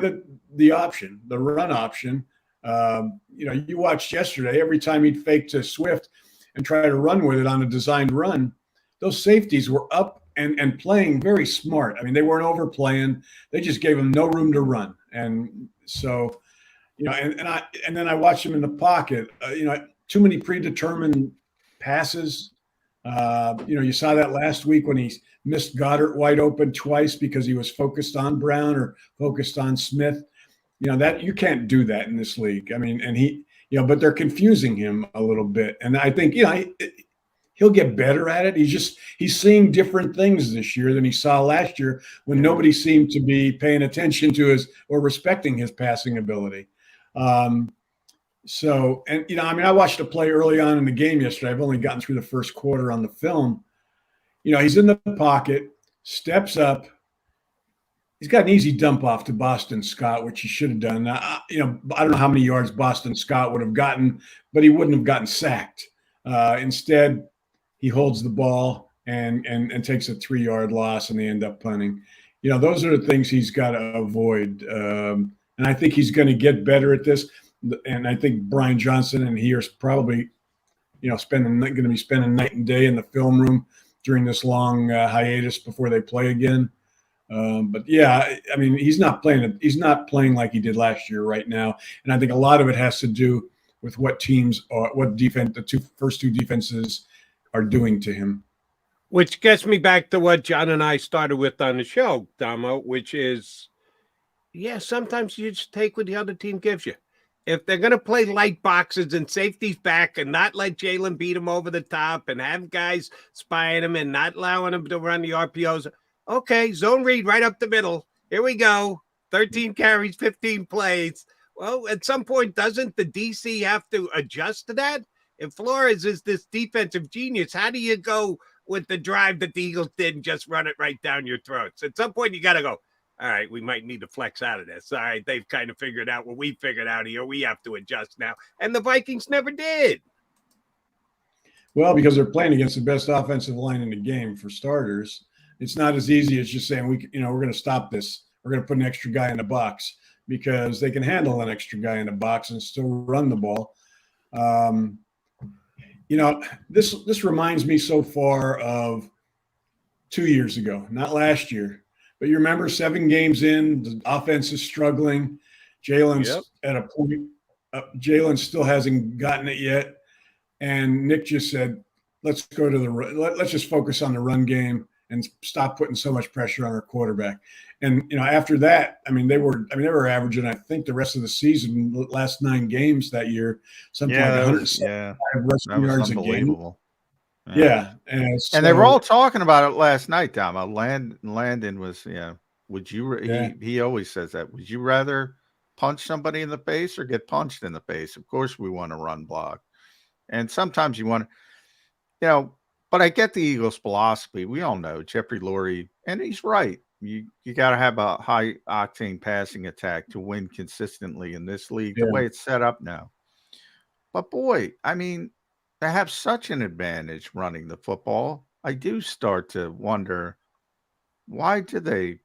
the option, the run option. You watched yesterday, every time he'd fake to Swift and try to run with it on a designed run, those safeties were up and playing very smart. I mean, they weren't overplaying. They just gave him no room to run. And so, and then I watched him in the pocket, too many predetermined passes. You saw that last week when he missed Goedert wide open twice because he was focused on Brown or focused on Smith. That you can't do that in this league. I mean, and he, but they're confusing him a little bit. And I think, he'll get better at it. He's seeing different things this year than he saw last year when nobody seemed to be paying attention to his or respecting his passing ability. I watched a play early on in the game yesterday. I've only gotten through the first quarter on the film. He's in the pocket, steps up. He's got an easy dump off to Boston Scott, which he should have done. I don't know how many yards Boston Scott would have gotten, but he wouldn't have gotten sacked. Instead, he holds the ball and takes a 3-yard loss, and they end up punting. Those are the things he's got to avoid. And I think he's going to get better at this. And I think Brian Johnson and he are probably, going to be spending night and day in the film room during this long hiatus before they play again. But yeah, I mean, he's not playing like he did last year right now. And I think a lot of it has to do with what the first two defenses are doing to him. Which gets me back to what John and I started with on the show, Damo, which is, sometimes you just take what the other team gives you. If they're going to play light boxes and safeties back and not let Jalen beat him over the top and have guys spying him and not allowing him to run the RPOs, okay, zone read right up the middle. Here we go. 13 carries, 15 plays. Well, at some point, doesn't the DC have to adjust to that? If Flores is this defensive genius, how do you go with the drive that the Eagles did and just run it right down your throats? At some point, you got to go, all right, we might need to flex out of this. All right, they've kind of figured out what we figured out here. We have to adjust now. And the Vikings never did. Well, because they're playing against the best offensive line in the game for starters. It's not as easy as just saying, we're going to stop this. We're going to put an extra guy in the box, because they can handle an extra guy in the box and still run the ball. This reminds me so far of 2 years ago, not last year, but you remember 7 games in, the offense is struggling. Jalen's at a point, Jalen still hasn't gotten it yet. And Nick just said, let's just focus on the run game and stop putting so much pressure on our quarterback. And after that, they were averaging, I think, the rest of the season, last 9 games that year, something like 175 rushing yards a game. Yeah. And they were all talking about it last night, Dom. Landon was, would you, he always says that. Would you rather punch somebody in the face or get punched in the face? Of course we want to run block. And sometimes you want to, but I get the Eagles' philosophy. We all know Jeffrey Lurie, and he's right. You got to have a high octane passing attack to win consistently in this league, the way it's set up now. But boy, they have such an advantage running the football. I do start to wonder, why do they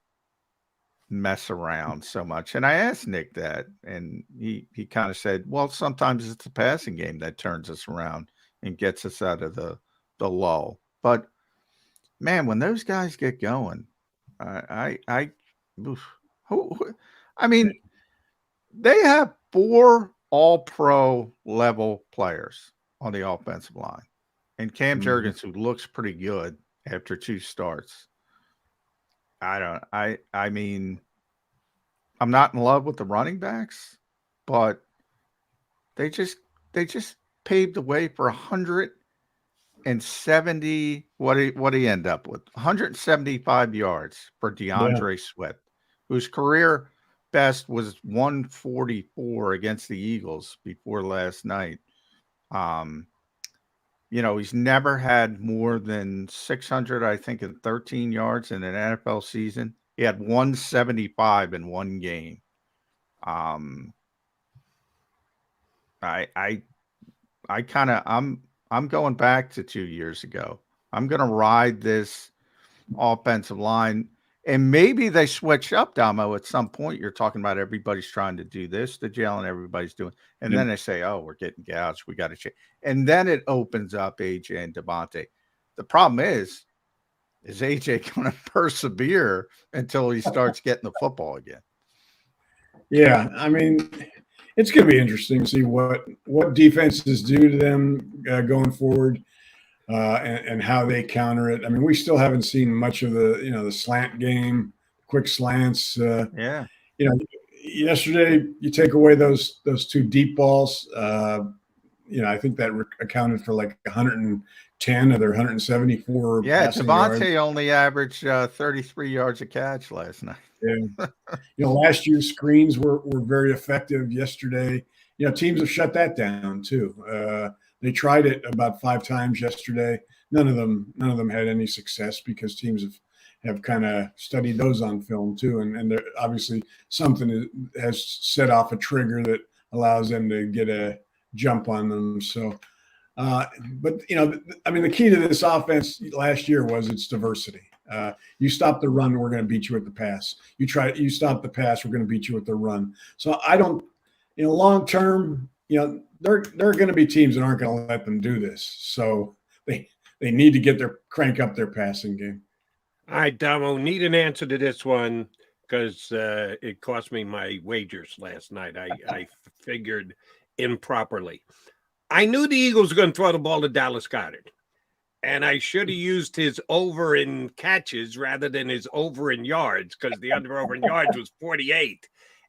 mess around so much? And I asked Nick that, and he kind of said, well, sometimes it's the passing game that turns us around and gets us out of the lull. But man, when those guys get going, they have 4 all-pro level players on the offensive line, and Cam Jurgens, who looks pretty good after 2 starts. I'm not in love with the running backs, but they just paved the way for 170. What do he end up with? 175 yards for DeAndre Swift, whose career best was 144 against the Eagles before last night. He's never had more than 600, I think, and 13 yards in an NFL season. He had 175 in one game. I'm going back to 2 years ago. I'm going to ride this offensive line, and maybe they switch up, Damo, at some point. You're talking about everybody's trying to do this to Jalen, everybody's doing, and then they say, oh, we're getting gouged, we got to change. And then it opens up AJ and Devontae. The problem is AJ going to persevere until he starts getting the football again? Yeah, it's going to be interesting to see what defenses do to them going forward, and how they counter it. We still haven't seen much of the slant game, quick slants. Yesterday you take away those 2 deep balls. I think that accounted for like 110 of their 174. Yeah, Devontae only averaged 33 yards a catch last night. Last year's screens were very effective. Yesterday, teams have shut that down too. They tried it about 5 times yesterday. None of them had any success because teams have kind of studied those on film too, and obviously something has set off a trigger that allows them to get a jump on them. So, but the key to this offense last year was its diversity. You stop the run, we're going to beat you with the pass. You stop the pass, we're going to beat you with the run. So I don't, long term, there are going to be teams that aren't going to let them do this. So they need to crank up their passing game. All right, Damo, need an answer to this one because it cost me my wagers last night. I figured improperly. I knew the Eagles were going to throw the ball to Dallas Goedert, and I should have used his over in catches rather than his over in yards because the over in yards was 48.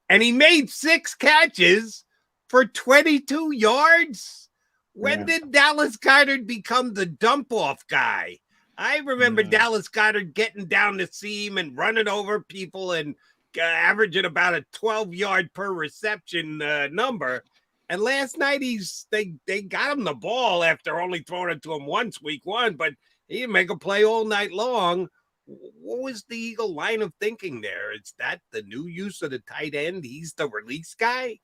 And he made 6 catches for 22 yards. When did Dallas Goedert become the dump-off guy? I remember Dallas Goedert getting down the seam and running over people and averaging about a 12-yard per reception number. And last night they got him the ball after only throwing it to him once week 1, but he didn't make a play all night long. What was the Eagle line of thinking there? Is that the new use of the tight end? He's the release guy?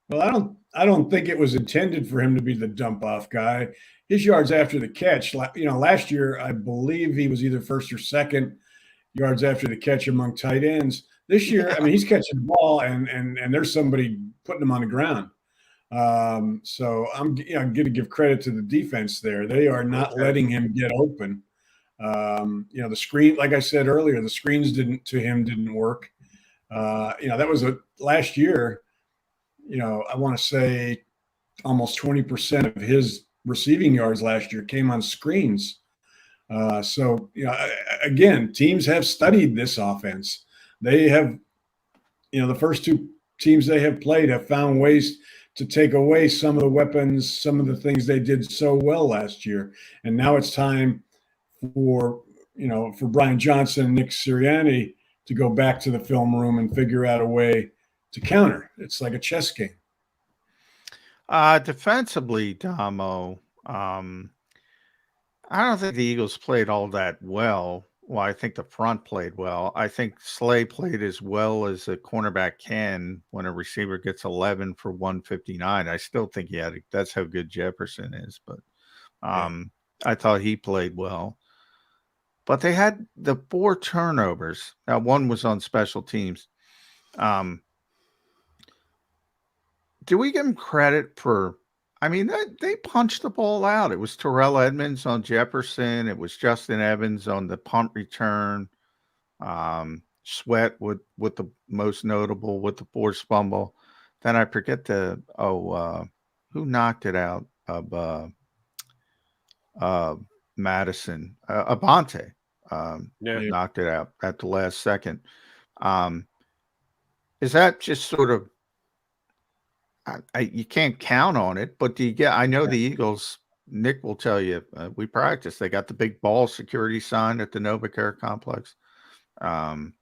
Well, I don't think it was intended for him to be the dump off guy. His yards after the catch, last year I believe he was either first or second yards after the catch among tight ends. This year, he's catching the ball and there's somebody putting him on the ground. So I'm going to give credit to the defense there. They are not letting him get open. The screen, like I said earlier, the screens didn't work. That was last year. I want to say almost 20% of his receiving yards last year came on screens. So, again, teams have studied this offense. They have, the first two teams they have played have found ways to take away some of the weapons, some of the things they did so well last year. And now it's time for Brian Johnson and Nick Sirianni to go back to the film room and figure out a way to counter. It's like a chess game. Defensively, Damo, I don't think the Eagles played all that well. Well, I think the front played well. I think Slay played as well as a cornerback can when a receiver gets 11 for 159. I still think that's how good Jefferson is. But I thought he played well. But they had the 4 turnovers. Now, one was on special teams. Do we give them credit for? I mean, they punched the ball out. It was Terrell Edmonds on Jefferson. It was Justin Evans on the punt return. Sweat with the most notable with the forced fumble. Then I forget who knocked it out of Madison. Abante knocked it out at the last second. Is that just sort of? You can't count on it, but do you get? I know the Eagles. Nick will tell you. We practice. They got the big ball security sign at the NovaCare complex. Can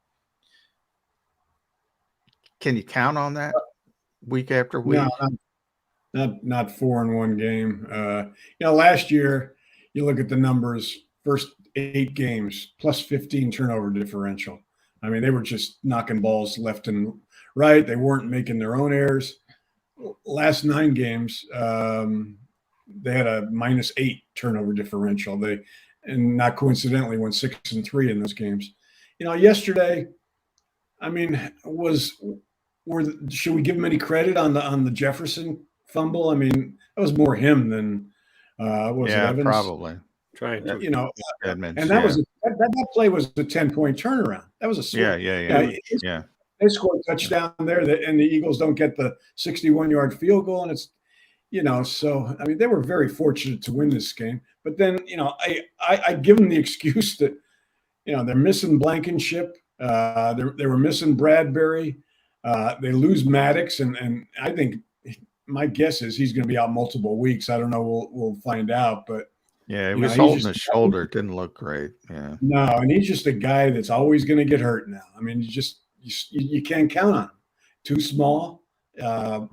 you count on that week after week? No, not 4 in one game. Last year, you look at the numbers. First 8 games plus 15 turnover differential. I mean, they were just knocking balls left and right. They weren't making their own errors. Last 9 games, they had a -8 turnover differential. And not coincidentally, went 6-3 in those games. Yesterday, I mean, should we give him any credit on the Jefferson fumble? I mean, that was more him than Evans? Probably. Trying to, Edmonds, and that play was a 10-point turnaround. That was a swing. Yeah. They scored a touchdown there, and the Eagles don't get the 61-yard field goal, and it's, so I mean they were very fortunate to win this game. But then, I give them the excuse that, they're missing Blankenship, they were missing Bradbury, they lose Maddox, and I think my guess is he's going to be out multiple weeks. I don't know, we'll find out, but. Yeah, he was holding his shoulder. It didn't look great. Yeah. No, and he's just a guy that's always going to get hurt now. I mean, you can't count on him. Too small.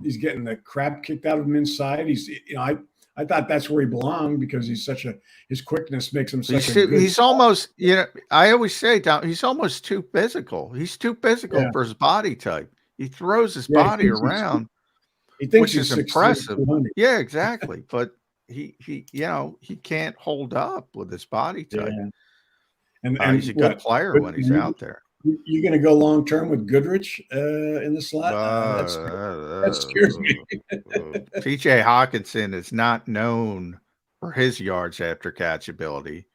He's getting the crap kicked out of him inside. I thought that's where he belonged because his quickness makes him such a good. He's almost, I always say, he's almost too physical. He's too physical for his body type. He throws his body around, which is impressive. Yeah, exactly. But he can't hold up with his body type. Yeah. And he's a good player when he's out there. You're going to go long term with Goodrich in the slot? That scares me. TJ Hawkinson is not known for his yards after catch ability.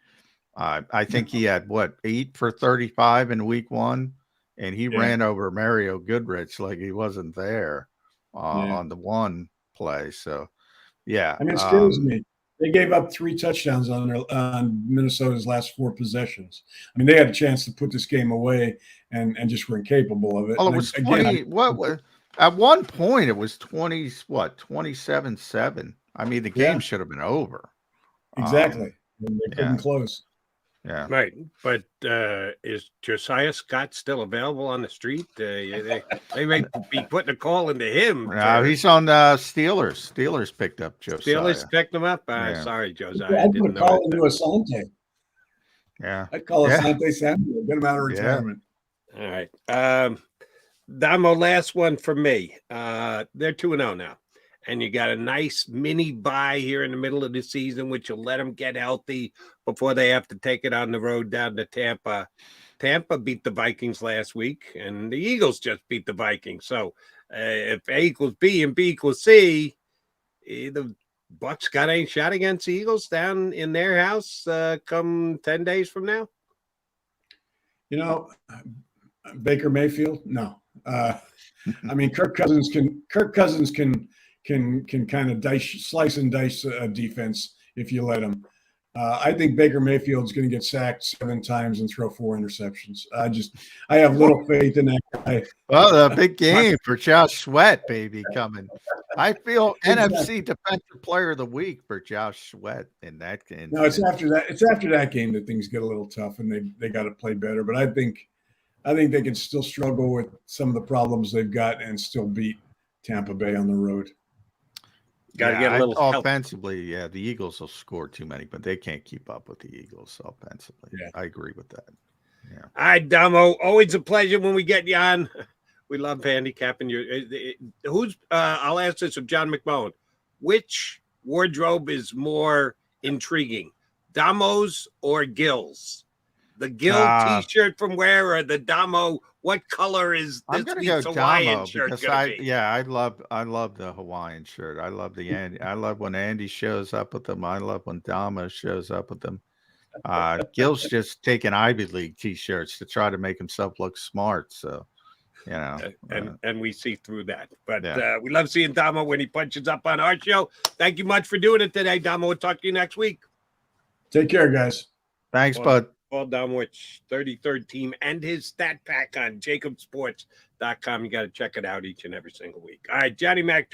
I think he had 8 for 35 in week 1, and he ran over Mario Goodrich like he wasn't there on the one play. So. Yeah, I mean, it scares me. They gave up 3 touchdowns on Minnesota's last 4 possessions. I mean, they had a chance to put this game away and just were incapable of it. Well, it was 20. At one point, it was 27-7. I mean, the game should have been over. Exactly. They couldn't close. Yeah. Right. But is Josiah Scott still available on the street? They may be putting a call into him. No, he's on Steelers. Steelers picked up Josiah. Steelers picked him up? Sorry, Josiah. I didn't call into Asante. Yeah. I'd call Asante Samuel. Get him out of retirement. All right. Damo, last one for me. They're 2-0 now. And you got a nice mini bye here in the middle of the season, which will let them get healthy before they have to take it on the road down to Tampa. Tampa beat the Vikings last week, and the Eagles just beat the Vikings. So if A equals B and B equals C, the Bucs got any shot against the Eagles down in their house come 10 days from now? Baker Mayfield? No. I mean, Kirk Cousins can kind of slice and dice defense if you let him. I think Baker Mayfield's going to get sacked 7 times and throw 4 interceptions. I have little faith in that guy. Well, the big game for Josh Sweat, baby, coming. I feel NFC Defensive Player of the Week for Josh Sweat in that game. No, it's after that. It's after that game that things get a little tough, and they got to play better. But I think they can still struggle with some of the problems they've got and still beat Tampa Bay on the road. Got to get a little offensively. Yeah, the Eagles will score too many, but they can't keep up with the Eagles offensively. Yeah, I agree with that. Yeah. All right, Damo. Always a pleasure when we get you on. We love handicapping you. I'll ask this of John McMullen. Which wardrobe is more intriguing, Damo's or Gil's? The Gil T-shirt from where, or the Damo? What color is this week's Hawaiian shirt? Because I love the Hawaiian shirt. I love I love when Andy shows up with them. I love when Damo shows up with them. Gil's just taking Ivy League T-shirts to try to make himself look smart. So, and we see through that. But we love seeing Damo when he punches up on our show. Thank you much for doing it today, Damo. We'll talk to you next week. Take care, guys. Thanks, bud. Paul Domowitch, 33rd team, and his stat pack on JAKIBSports.com. You got to check it out each and every single week. All right, Jody Mac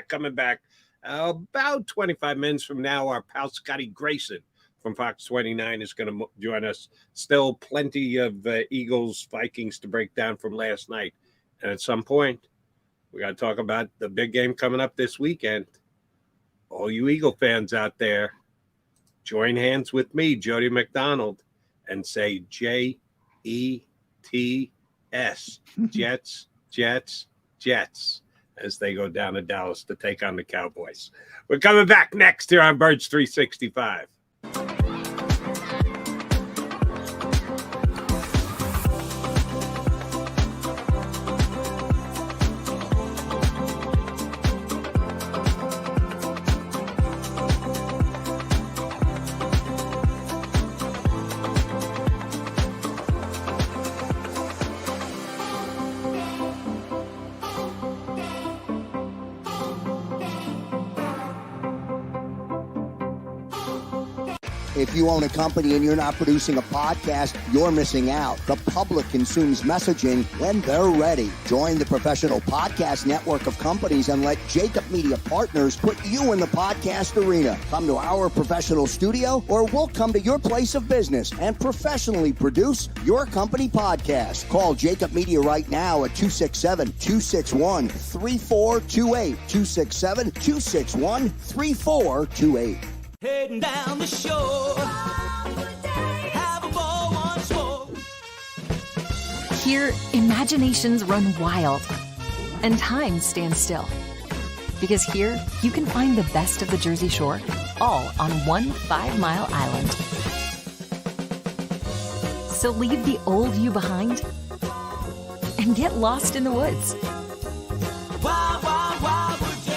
coming back about 25 minutes from now. Our pal Scotty Grayson from Fox 29 is going to join us. Still plenty of Eagles, Vikings to break down from last night. And at some point, we got to talk about the big game coming up this weekend. All you Eagle fans out there, join hands with me, Jody McDonald, and say Jets, Jets, Jets, Jets, as they go down to Dallas to take on the Cowboys. We're coming back next here on Birds 365. If you own a company and you're not producing a podcast, you're missing out. The public consumes messaging when they're ready. Join the professional podcast network of companies and let JAKIB Media Partners put you in the podcast arena. Come to our professional studio, or we'll come to your place of business and professionally produce your company podcast. Call JAKIB Media right now at 267-261-3428. 267-261-3428. Heading down the shore, have a ball once more. Here, imaginations run wild and time stands still. Because here, you can find the best of the Jersey Shore, all on one 5-mile island. So leave the old you behind and get lost in the woods. Wild, wild, wild wood days.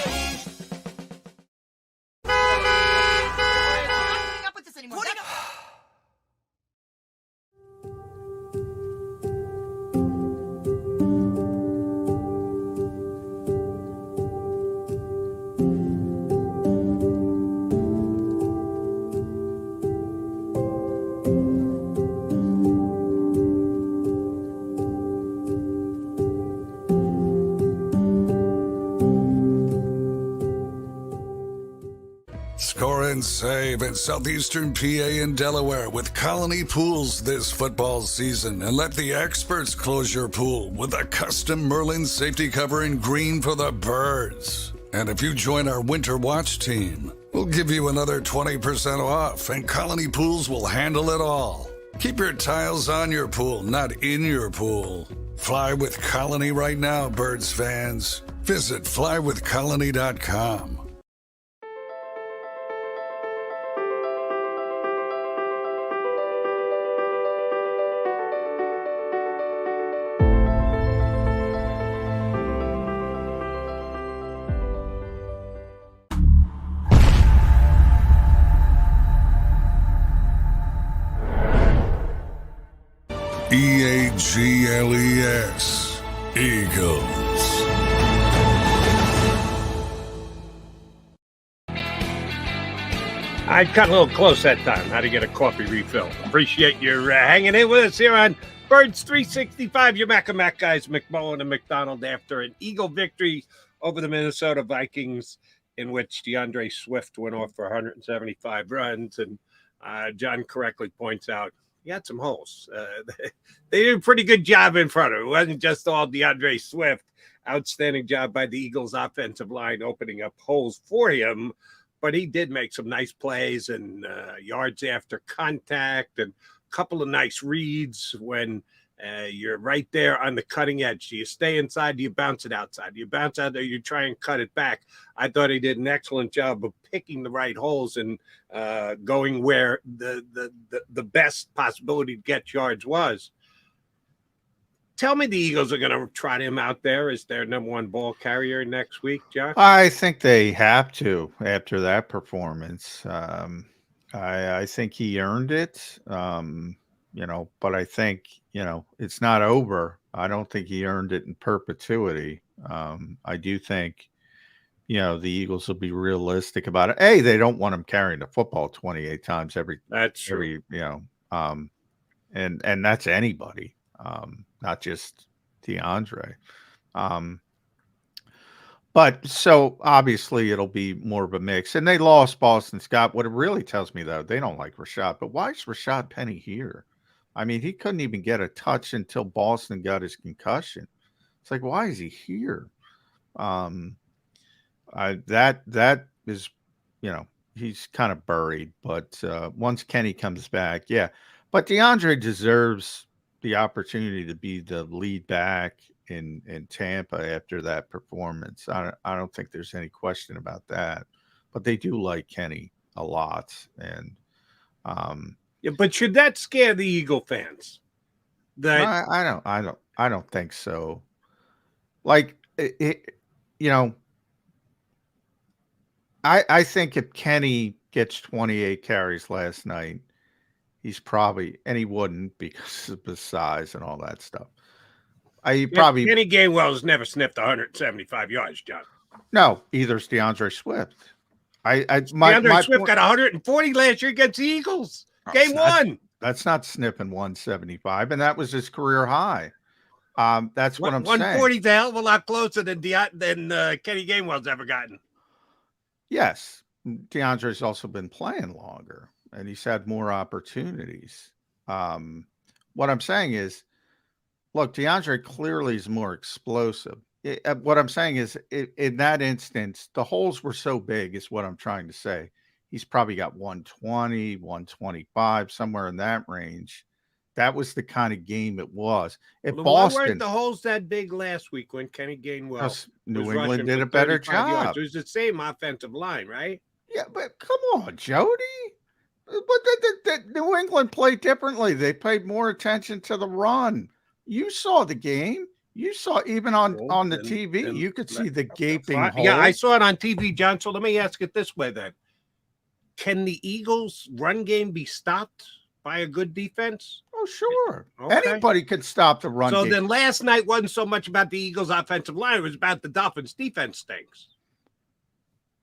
Score and save in southeastern PA and Delaware with Colony Pools this football season, and let the experts close your pool with a custom Merlin safety cover in green for the birds. And if you join our Winter Watch team, we'll give you another 20% off, and Colony Pools will handle it all. Keep your tiles on your pool, not in your pool. Fly with Colony right now, birds fans. Visit flywithcolony.com. EAGLES, Eagles. I cut a little close that time. How to get a coffee refill. Appreciate you hanging in with us here on Birds 365. Your Mac and Mac guys, McMullen and McDonald, after an Eagle victory over the Minnesota Vikings, in which DeAndre Swift went off for 175 runs. And John correctly points out he had some holes. They did a pretty good job in front of him. It wasn't just all DeAndre Swift. Outstanding job by the Eagles offensive line opening up holes for him. But he did make some nice plays and yards after contact and a couple of nice reads when you're right there on the cutting edge. Do you stay inside? Do you bounce it outside? Do you bounce out there? You try and cut it back. I thought he did an excellent job of picking the right holes and going where the best possibility to get yards was. Tell me the Eagles are going to trot him out there as their number one ball carrier next week, Josh? I think they have to after that performance. I think he earned it, but I think, it's not over. I don't think he earned it in perpetuity. I do think, the Eagles will be realistic about it. They don't want him carrying the football 28 times every, and that's anybody. Not just DeAndre. But so obviously it'll be more of a mix. And they lost Boston Scott. What it really tells me, though, they don't like Rashad. But why is Rashad Penny here? I mean, he couldn't even get a touch until Boston got his concussion. It's like, why is he here? That is, he's kind of buried. But once Kenny comes back, yeah. But DeAndre deserves the opportunity to be the lead back in Tampa after that performance. I don't think there's any question about that. But they do like Kenny a lot, and but should that scare the Eagle fans? I don't think so. Like I think if Kenny gets 28 carries last night, he's probably, and he wouldn't because of his size and all that stuff. Kenny Gainwell's never sniffed 175 yards, John. No, either's DeAndre Swift. DeAndre Swift got 140 last year against the Eagles. Game one. That's not sniffing 175, and that was his career high. That's what I'm 140 is a hell of a lot closer than Kenny Gainwell's ever gotten. Yes, DeAndre's also been playing longer, and he's had more opportunities. What I'm saying is, look, DeAndre clearly is more explosive. What I'm saying is, in that instance, the holes were so big, is what I'm trying to say. He's probably got 120, 125, somewhere in that range. That was the kind of game it was. Why weren't the holes that big last week when Kenny Gainwell New England did a better job? Yards? It was the same offensive line, right? Yeah, but come on, Jody. But New England played differently. They paid more attention to the run. You saw the game. You saw even on the TV. You could see the gaping hole. Yeah, I saw it on TV, John. So let me ask it this way then. Can the Eagles' run game be stopped by a good defense? Oh, sure. Okay. Anybody could stop the run game. So then last night wasn't so much about the Eagles' offensive line. It was about the Dolphins' defense stinks.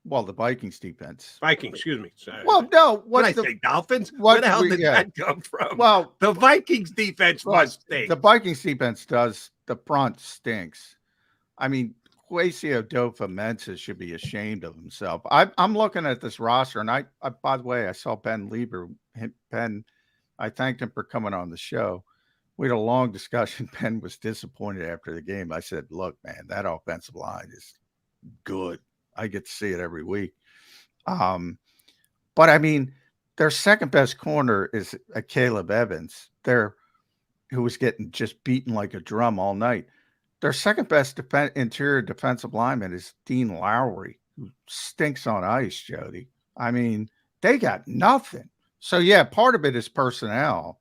Well, the Vikings defense. Excuse me. Sorry. Well, no. What did I say, Dolphins? Where the hell did that come from? Well, the Vikings defense must stink. The Vikings defense does. The front stinks. I mean, Kwesi Odofa-Mensah should be ashamed of himself. I'm looking at this roster, and I by the way, I saw Ben Lieber. Ben, I thanked him for coming on the show. We had a long discussion. Ben was disappointed after the game. I said, look, man, that offensive line is good. I get to see it every week. But I mean, their second best corner is Caleb Evans, who was getting just beaten like a drum all night. Their second best interior defensive lineman is Dean Lowry, who stinks on ice, Jody. I mean, they got nothing. So, yeah, part of it is personnel.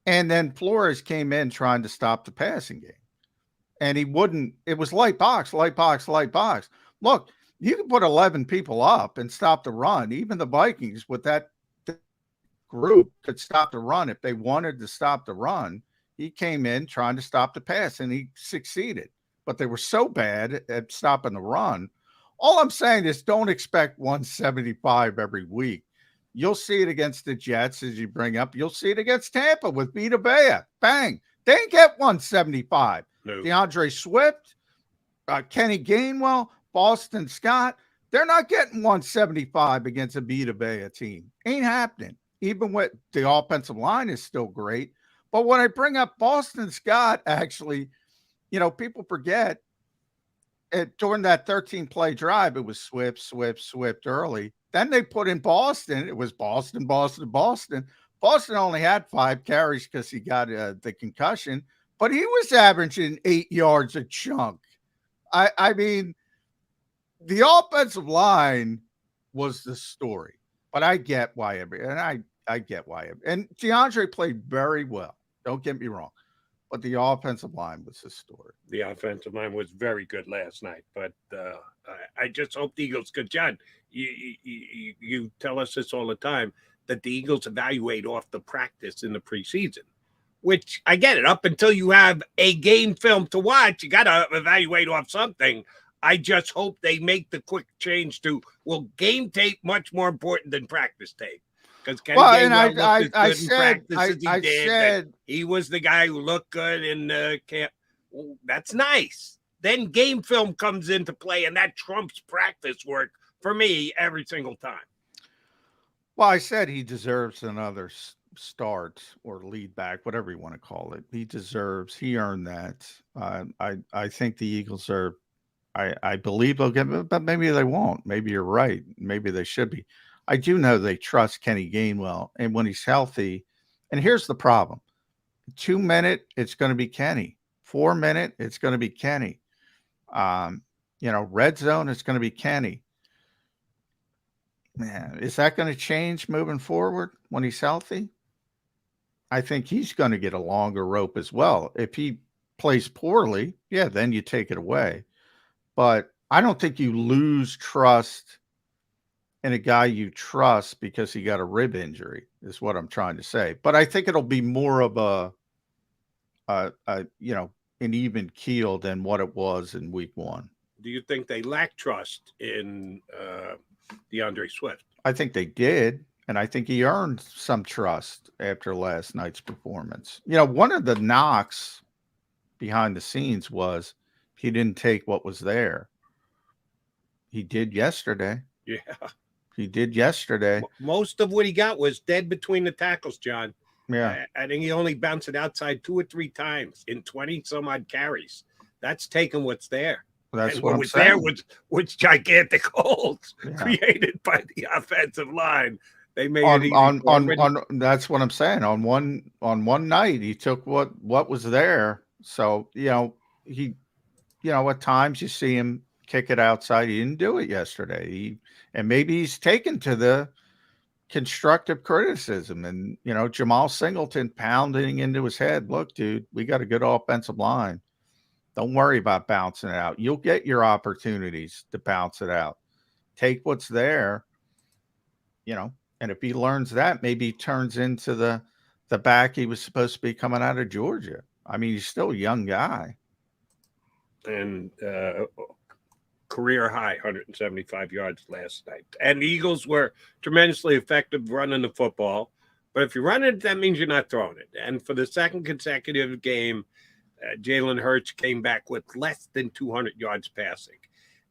And then Flores came in trying to stop the passing game. And he wouldn't. It was light box. Look, you can put 11 people up and stop the run. Even the Vikings with that group could stop the run if they wanted to stop the run. He came in trying to stop the pass, and he succeeded. But they were so bad at stopping the run. All I'm saying is don't expect 175 every week. You'll see it against the Jets, as you bring up. You'll see it against Tampa with Vita Vea. Bang. They didn't get 175. No. DeAndre Swift, Kenny Gainwell, Boston Scott, they're not getting 175 against a Vita Vea team. Ain't happening. Even with the offensive line is still great. But when I bring up Boston Scott, actually, people forget during that 13-play drive, it was Swift early. Then they put in Boston. It was Boston. Boston only had 5 carries because he got the concussion, but he was averaging 8 yards a chunk. I mean, the offensive line was the story, but I get why I get why. And DeAndre played very well. Don't get me wrong. But the offensive line was the story. The offensive line was very good last night, but I just hope the Eagles could. John, you tell us this all the time, that the Eagles evaluate off the practice in the preseason, which I get it. Up until you have a game film to watch, you got to evaluate off something. I just hope they make the quick change to, game tape much more important than practice tape. Because I said he was the guy who looked good in camp. Well, that's nice. Then game film comes into play, and that trumps practice work for me every single time. Well, I said he deserves another start or lead back, whatever you want to call it. He earned that. I think the Eagles are. I believe they'll get it, but maybe they won't. Maybe you're right. Maybe they should be. I do know they trust Kenny Gainwell, and when he's healthy, and here's the problem: 2 minute, it's going to be Kenny. 4 minute, it's going to be Kenny. Red zone, it's going to be Kenny. Man, is that going to change moving forward when he's healthy? I think he's going to get a longer rope as well. If he plays poorly, then you take it away. But I don't think you lose trust in a guy you trust because he got a rib injury, is what I'm trying to say. But I think it'll be more of an even keel than what it was in week 1. Do you think they lack trust in DeAndre Swift? I think they did, and I think he earned some trust after last night's performance. One of the knocks behind the scenes was he didn't take what was there. He did yesterday. Yeah. He did yesterday. Most of what he got was dead between the tackles, John. Yeah. I think he only bounced it outside 2 or 3 times in 20 some odd carries. That's taking what's there. That's and what was I'm saying. there was gigantic holes created by the offensive line. They made it on that's what I'm saying. On one night he took what was there. So, he at times you see him kick it outside. He didn't do it yesterday. And maybe he's taken to the constructive criticism and, Jamal Singleton pounding into his head. Look, dude, we got a good offensive line. Don't worry about bouncing it out. You'll get your opportunities to bounce it out. Take what's there, and if he learns that, maybe he turns into the back he was supposed to be coming out of Georgia. I mean, he's still a young guy. And career high 175 yards last night. And the Eagles were tremendously effective running the football. But if you're running it, that means you're not throwing it. And for the second consecutive game, Jalen Hurts came back with less than 200 yards passing.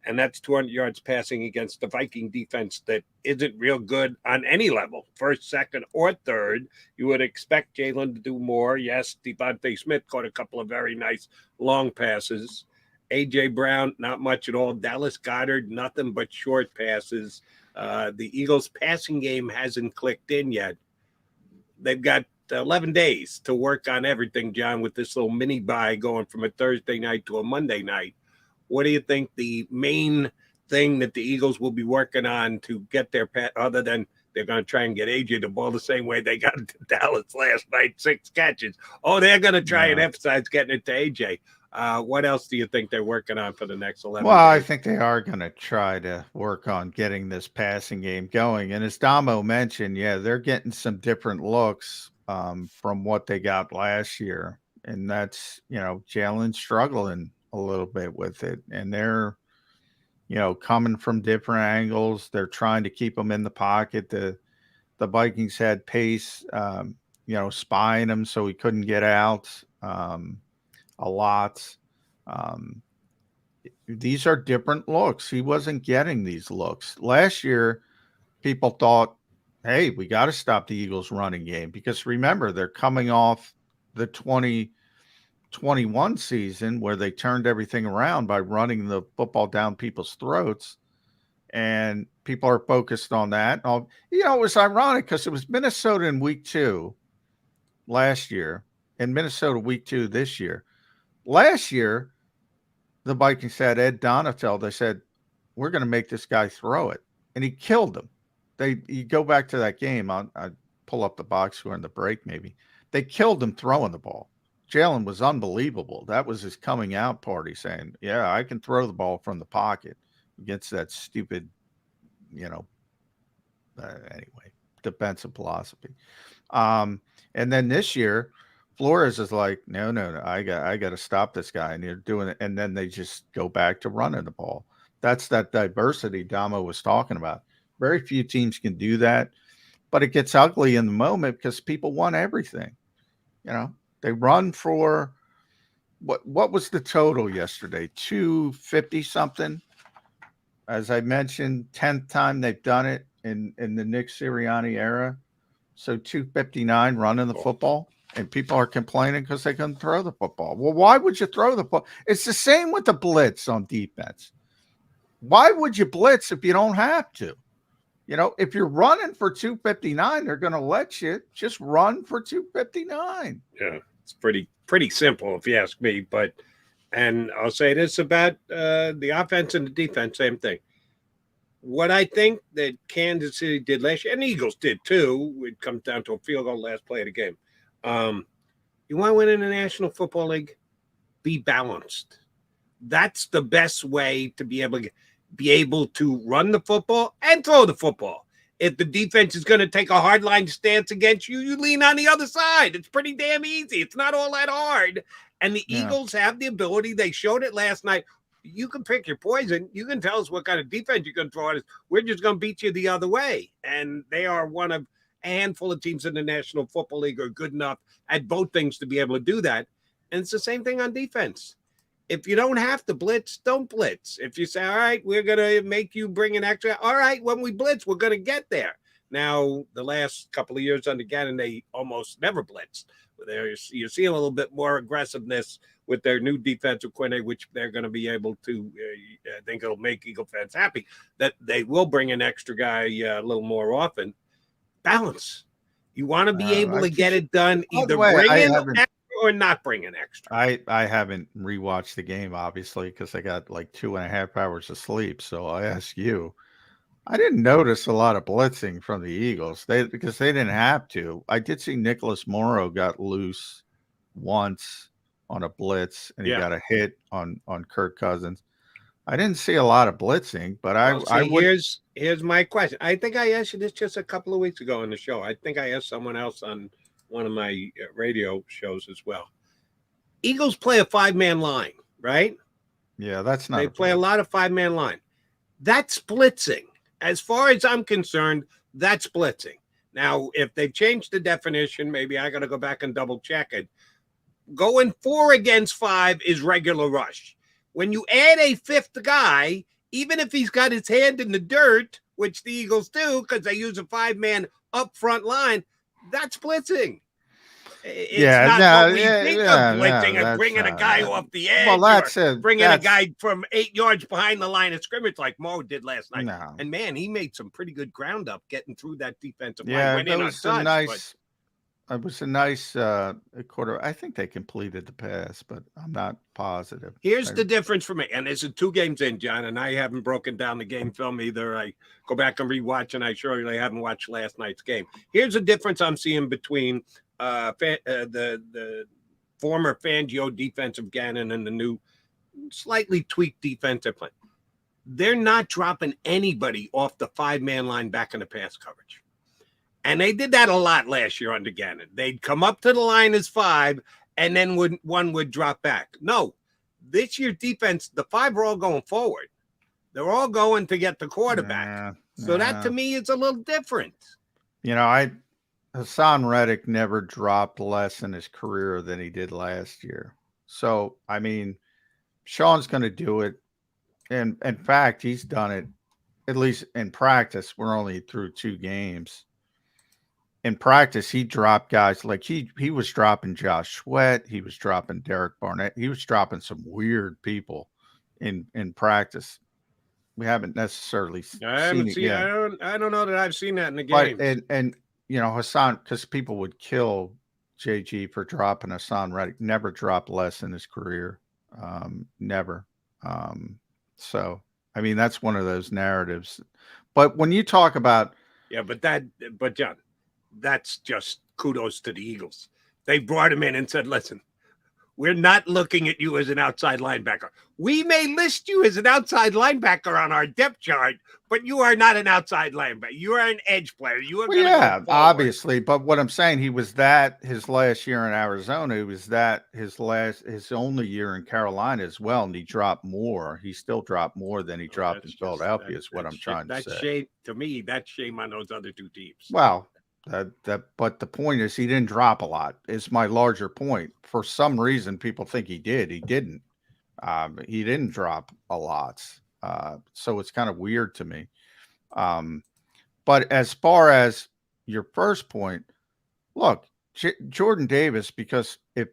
And that's 200 yards passing against the Viking defense that isn't real good on any level, first, second, or third. You would expect Jalen to do more. Yes, Devontae Smith caught a couple of very nice long passes. A.J. Brown, not much at all. Dallas Goedert, nothing but short passes. The Eagles' passing game hasn't clicked in yet. They've got 11 days to work on everything, John, with this little mini bye going from a Thursday night to a Monday night. What do you think the main thing that the Eagles will be working on to get their other than they're going to try and get AJ the ball the same way they got it to Dallas last night, 6 catches. Oh, they're going to try and emphasize getting it to AJ. What else do you think they're working on for the next 11 Well, days? I think they are going to try to work on getting this passing game going. And as Damo mentioned, they're getting some different looks from what they got last year. And that's, Jalen struggling a little bit with it. And they're, coming from different angles. They're trying to keep them in the pocket. The the Vikings had Pace, spying him so he couldn't get out a lot. These are different looks. He wasn't getting these looks. Last year, people thought, hey, we got to stop the Eagles' running game because remember, they're coming off the 2021 season where they turned everything around by running the football down people's throats. And people are focused on that. It was ironic because it was Minnesota in week 2 last year and Minnesota week 2 this year. Last year, the Vikings had Ed Donatell. They said, we're going to make this guy throw it. And he killed him. You go back to that game. I pull up the box score in the break maybe. They killed him throwing the ball. Jalen was unbelievable. That was his coming out party saying, yeah, I can throw the ball from the pocket against that stupid, defensive philosophy. And then this year, Flores is like, no, I got to stop this guy. And they're doing it. And then they just go back to running the ball. That's that diversity Damo was talking about. Very few teams can do that, but it gets ugly in the moment because people want everything. They run for what was the total yesterday? 250 something. As I mentioned, 10th time they've done it in the Nick Sirianni era. So 259 running the football, and people are complaining because they couldn't throw the football. Well, why would you throw the ball? It's the same with the blitz on defense. Why would you blitz if you don't have to? If you're running for 259, they're going to let you just run for 259. Yeah, it's pretty simple if you ask me. And I'll say this about the offense and the defense, same thing. What I think that Kansas City did last year, and the Eagles did too, it comes down to a field goal last play of the game. You want to win in the National Football League? Be balanced. That's the best way to be able to run the football and throw the football. If the defense is going to take a hardline stance against you, you lean on the other side. It's pretty damn easy. It's not all that hard. And the Eagles have the ability. They showed it last night. You can pick your poison. You can tell us what kind of defense you're going to throw at us. We're just going to beat you the other way. And they are one of a handful of teams in the National Football League are good enough at both things to be able to do that. And it's the same thing on defense. If you don't have to blitz, don't blitz. If you say, all right, we're going to make you bring an extra, all right, when we blitz, we're going to get there. Now, the last couple of years under Gannon, they almost never blitzed. You see a little bit more aggressiveness with their new defensive coordinator, which they're going to be able to, I think it'll make Eagle fans happy, that they will bring an extra guy a little more often. Balance. You want to be able to get it done, either bring in extra or not bring an extra. I haven't rewatched the game, obviously, because I got like 2.5 hours of sleep. So I ask you, I didn't notice a lot of blitzing from the Eagles because they didn't have to. I did see Nicholas Morrow got loose once on a blitz and he got a hit on Kirk Cousins. I didn't see a lot of blitzing, but here's my question. I think I asked you this just a couple of weeks ago on the show. I think I asked someone else on one of my radio shows as well. Eagles play a 5-man line, right? Yeah, that's not. They play a lot of 5-man line. That's blitzing. As far as I'm concerned, that's blitzing. Now, if they've changed the definition, maybe I got to go back and double check it. Going 4 against 5 is regular rush. When you add a 5th guy, even if he's got his hand in the dirt, which the Eagles do because they use a 5-man up front line, that's blitzing. It's not what we think of blitzing and bringing a guy off the edge. Well, that's bringing a guy from 8 yards behind the line of scrimmage like Mo did last night. No. And, man, he made some pretty good ground up getting through that defensive line. Yeah, Went that in was untouched, nice. It was a nice quarter. I think they completed the pass, but I'm not positive. Here's the difference for me. And this is 2 games in, John, and I haven't broken down the game film either. I go back and rewatch, and I surely haven't watched last night's game. Here's the difference I'm seeing between the former Fangio defensive Gannon and the new slightly tweaked defensive plan. They're not dropping anybody off the 5-man line back in the pass coverage. And they did that a lot last year under Gannon. They'd come up to the line as 5, and then one would drop back. No, this year's defense, the 5 are all going forward. They're all going to get the quarterback. So that, to me, is a little different. You know, Hassan Reddick never dropped less in his career than he did last year. So, I mean, Sean's going to do it. And in fact, he's done it, at least in practice. We're only through 2 games. In practice, he dropped guys like he was dropping Josh Sweat. He was dropping Derek Barnett. He was dropping some weird people in practice. We haven't necessarily seen it yet. I don't know that I've seen that in the game. And you know, Hassan, because people would kill JG for dropping Hassan Reddick. Never dropped less in his career. Never. So, I mean, that's one of those narratives. But when you talk about. Yeah, but John, that's just kudos to the Eagles. They brought him in and said, listen, we're not looking at you as an outside linebacker. We may list you as an outside linebacker on our depth chart, but you are not an outside linebacker. You are an edge player. You are go obviously. But what I'm saying, he was that his last year in Arizona. He was that his only year in Carolina as well, and he dropped more. He still dropped more than he dropped in Philadelphia. Is what I'm trying to say. That's shame to me. That's shame on those other 2 teams. Well. But the point is, he didn't drop a lot. Is my larger point. For some reason, people think he did. He didn't. He didn't drop a lot. So it's kind of weird to me. But as far as your first point, look, Jordan Davis, because if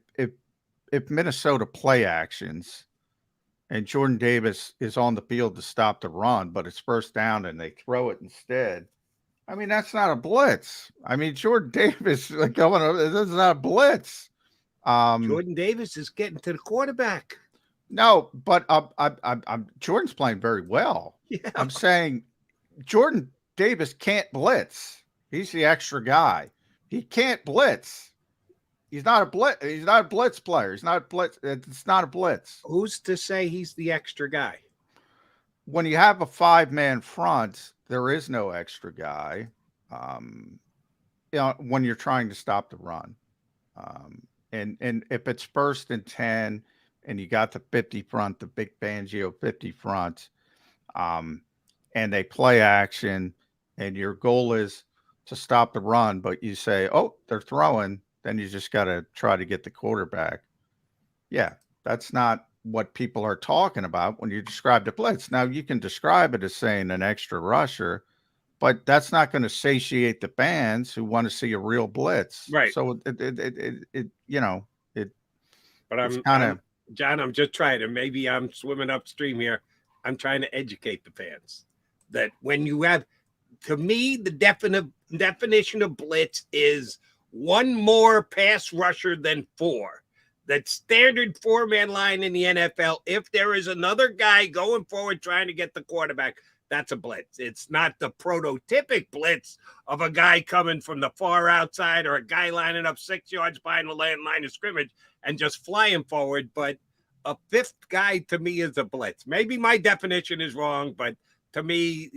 Minnesota play actions and Jordan Davis is on the field to stop the run, but it's first down and they throw it instead. I mean, that's not a blitz. I mean, Jordan Davis this is not a blitz. Jordan Davis is getting to the quarterback. No, but Jordan's playing very well. Yeah. I'm saying Jordan Davis can't blitz. He's the extra guy. He can't blitz. He's not a blitz. He's not a blitz player. He's not a blitz. It's not a blitz. Who's to say he's the extra guy? When you have a 5-man front, there is no extra guy. When you're trying to stop the run, and if it's 1st and 10, and you got the 50 front, the big Fangio 50 front, and they play action, and your goal is to stop the run, but you say, "Oh, they're throwing," then you just got to try to get the quarterback. Yeah, that's not what people are talking about when you describe the blitz. Now, you can describe it as saying an extra rusher, but that's not going to satiate the fans who want to see a real blitz. Right. So But John, I'm just trying to, maybe I'm swimming upstream here. I'm trying to educate the fans that when you have, to me, the definition of blitz is one more pass rusher than 4. That standard 4-man line in the NFL, if there is another guy going forward trying to get the quarterback, that's a blitz. It's not the prototypic blitz of a guy coming from the far outside or a guy lining up 6 yards behind the line of scrimmage and just flying forward. But a 5th guy to me is a blitz. Maybe my definition is wrong, but to me,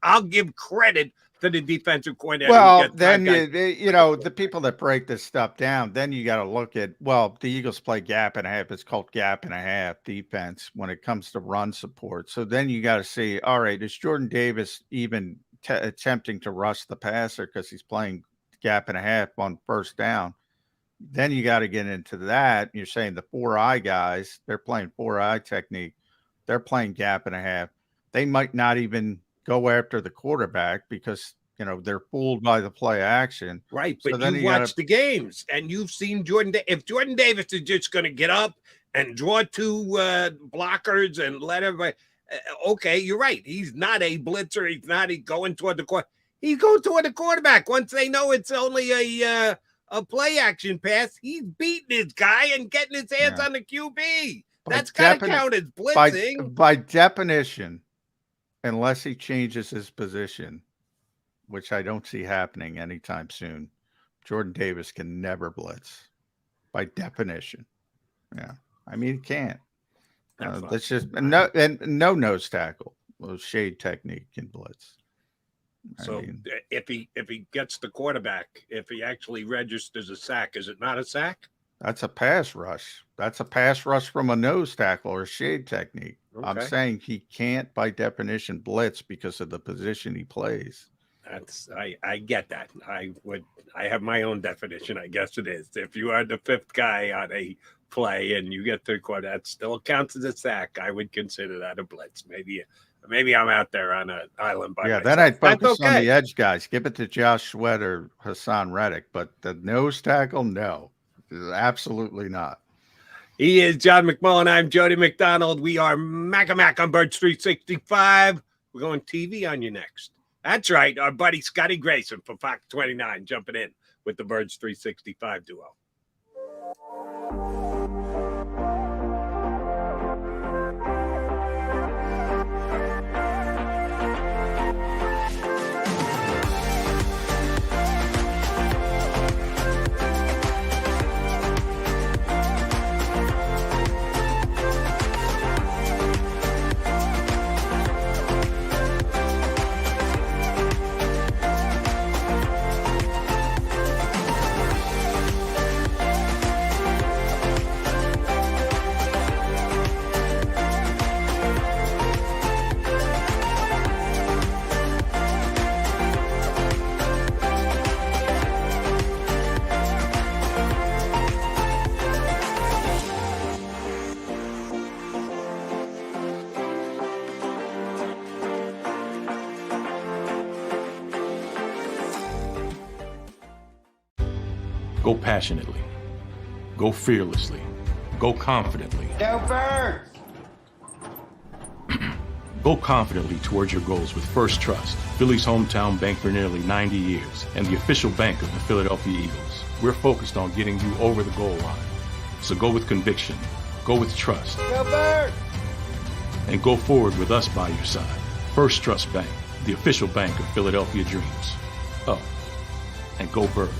I'll give credit to the defensive coordinator. Well, then the people that break this stuff down, then you got to look at, the Eagles play gap and a half. It's called gap and a half defense when it comes to run support. So then you got to see, all right, is Jordan Davis even attempting to rush the passer because he's playing gap and a half on first down? Then you got to get into that. You're saying the 4-eye guys, they're playing 4-eye technique. They're playing gap and a half. They might not even go after the quarterback because, they're fooled by the play action. Right. But so you watch the games and you've seen if Jordan Davis is just going to get up and draw 2 blockers and let everybody, okay, you're right. He's not a blitzer. He's not going toward the quarterback. He's going toward the quarterback. Once they know it's only a play action pass, he's beating his guy and getting his hands on the QB. That's got to count as blitzing. By definition, unless he changes his position, which I don't see happening anytime soon, Jordan Davis can never blitz by definition. Yeah. I mean, he can't. That's just no nose tackle. Shade technique can blitz. So if he gets the quarterback, if he actually registers a sack, is it not a sack? That's a pass rush. That's a pass rush from a nose tackle or shade technique. Okay. I'm saying he can't, by definition, blitz because of the position he plays. I get that. I have my own definition. I guess it is. If you are the fifth guy on a play and you get third quarter, that still counts as a sack. I would consider that a blitz. Maybe I'm out there on an island by myself. Then I'd focus on the edge guys. Give it to Josh Sweat or Hassan Reddick, but the nose tackle, no, absolutely not. He is John McMullen. I'm Jody McDonald. We are Mac on Birds 365. We're going TV on you next. That's right. Our buddy Scotty Grayson from Fox 29 jumping in with the Birds 365 duo. Go passionately. Go fearlessly. Go confidently. Go Birds! Go confidently towards your goals with First Trust, Philly's hometown bank for nearly 90 years, and the official bank of the Philadelphia Eagles. We're focused on getting you over the goal line. So go with conviction. Go with trust. Go Birds! And go forward with us by your side. First Trust Bank, the official bank of Philadelphia dreams. Oh, and go Birds.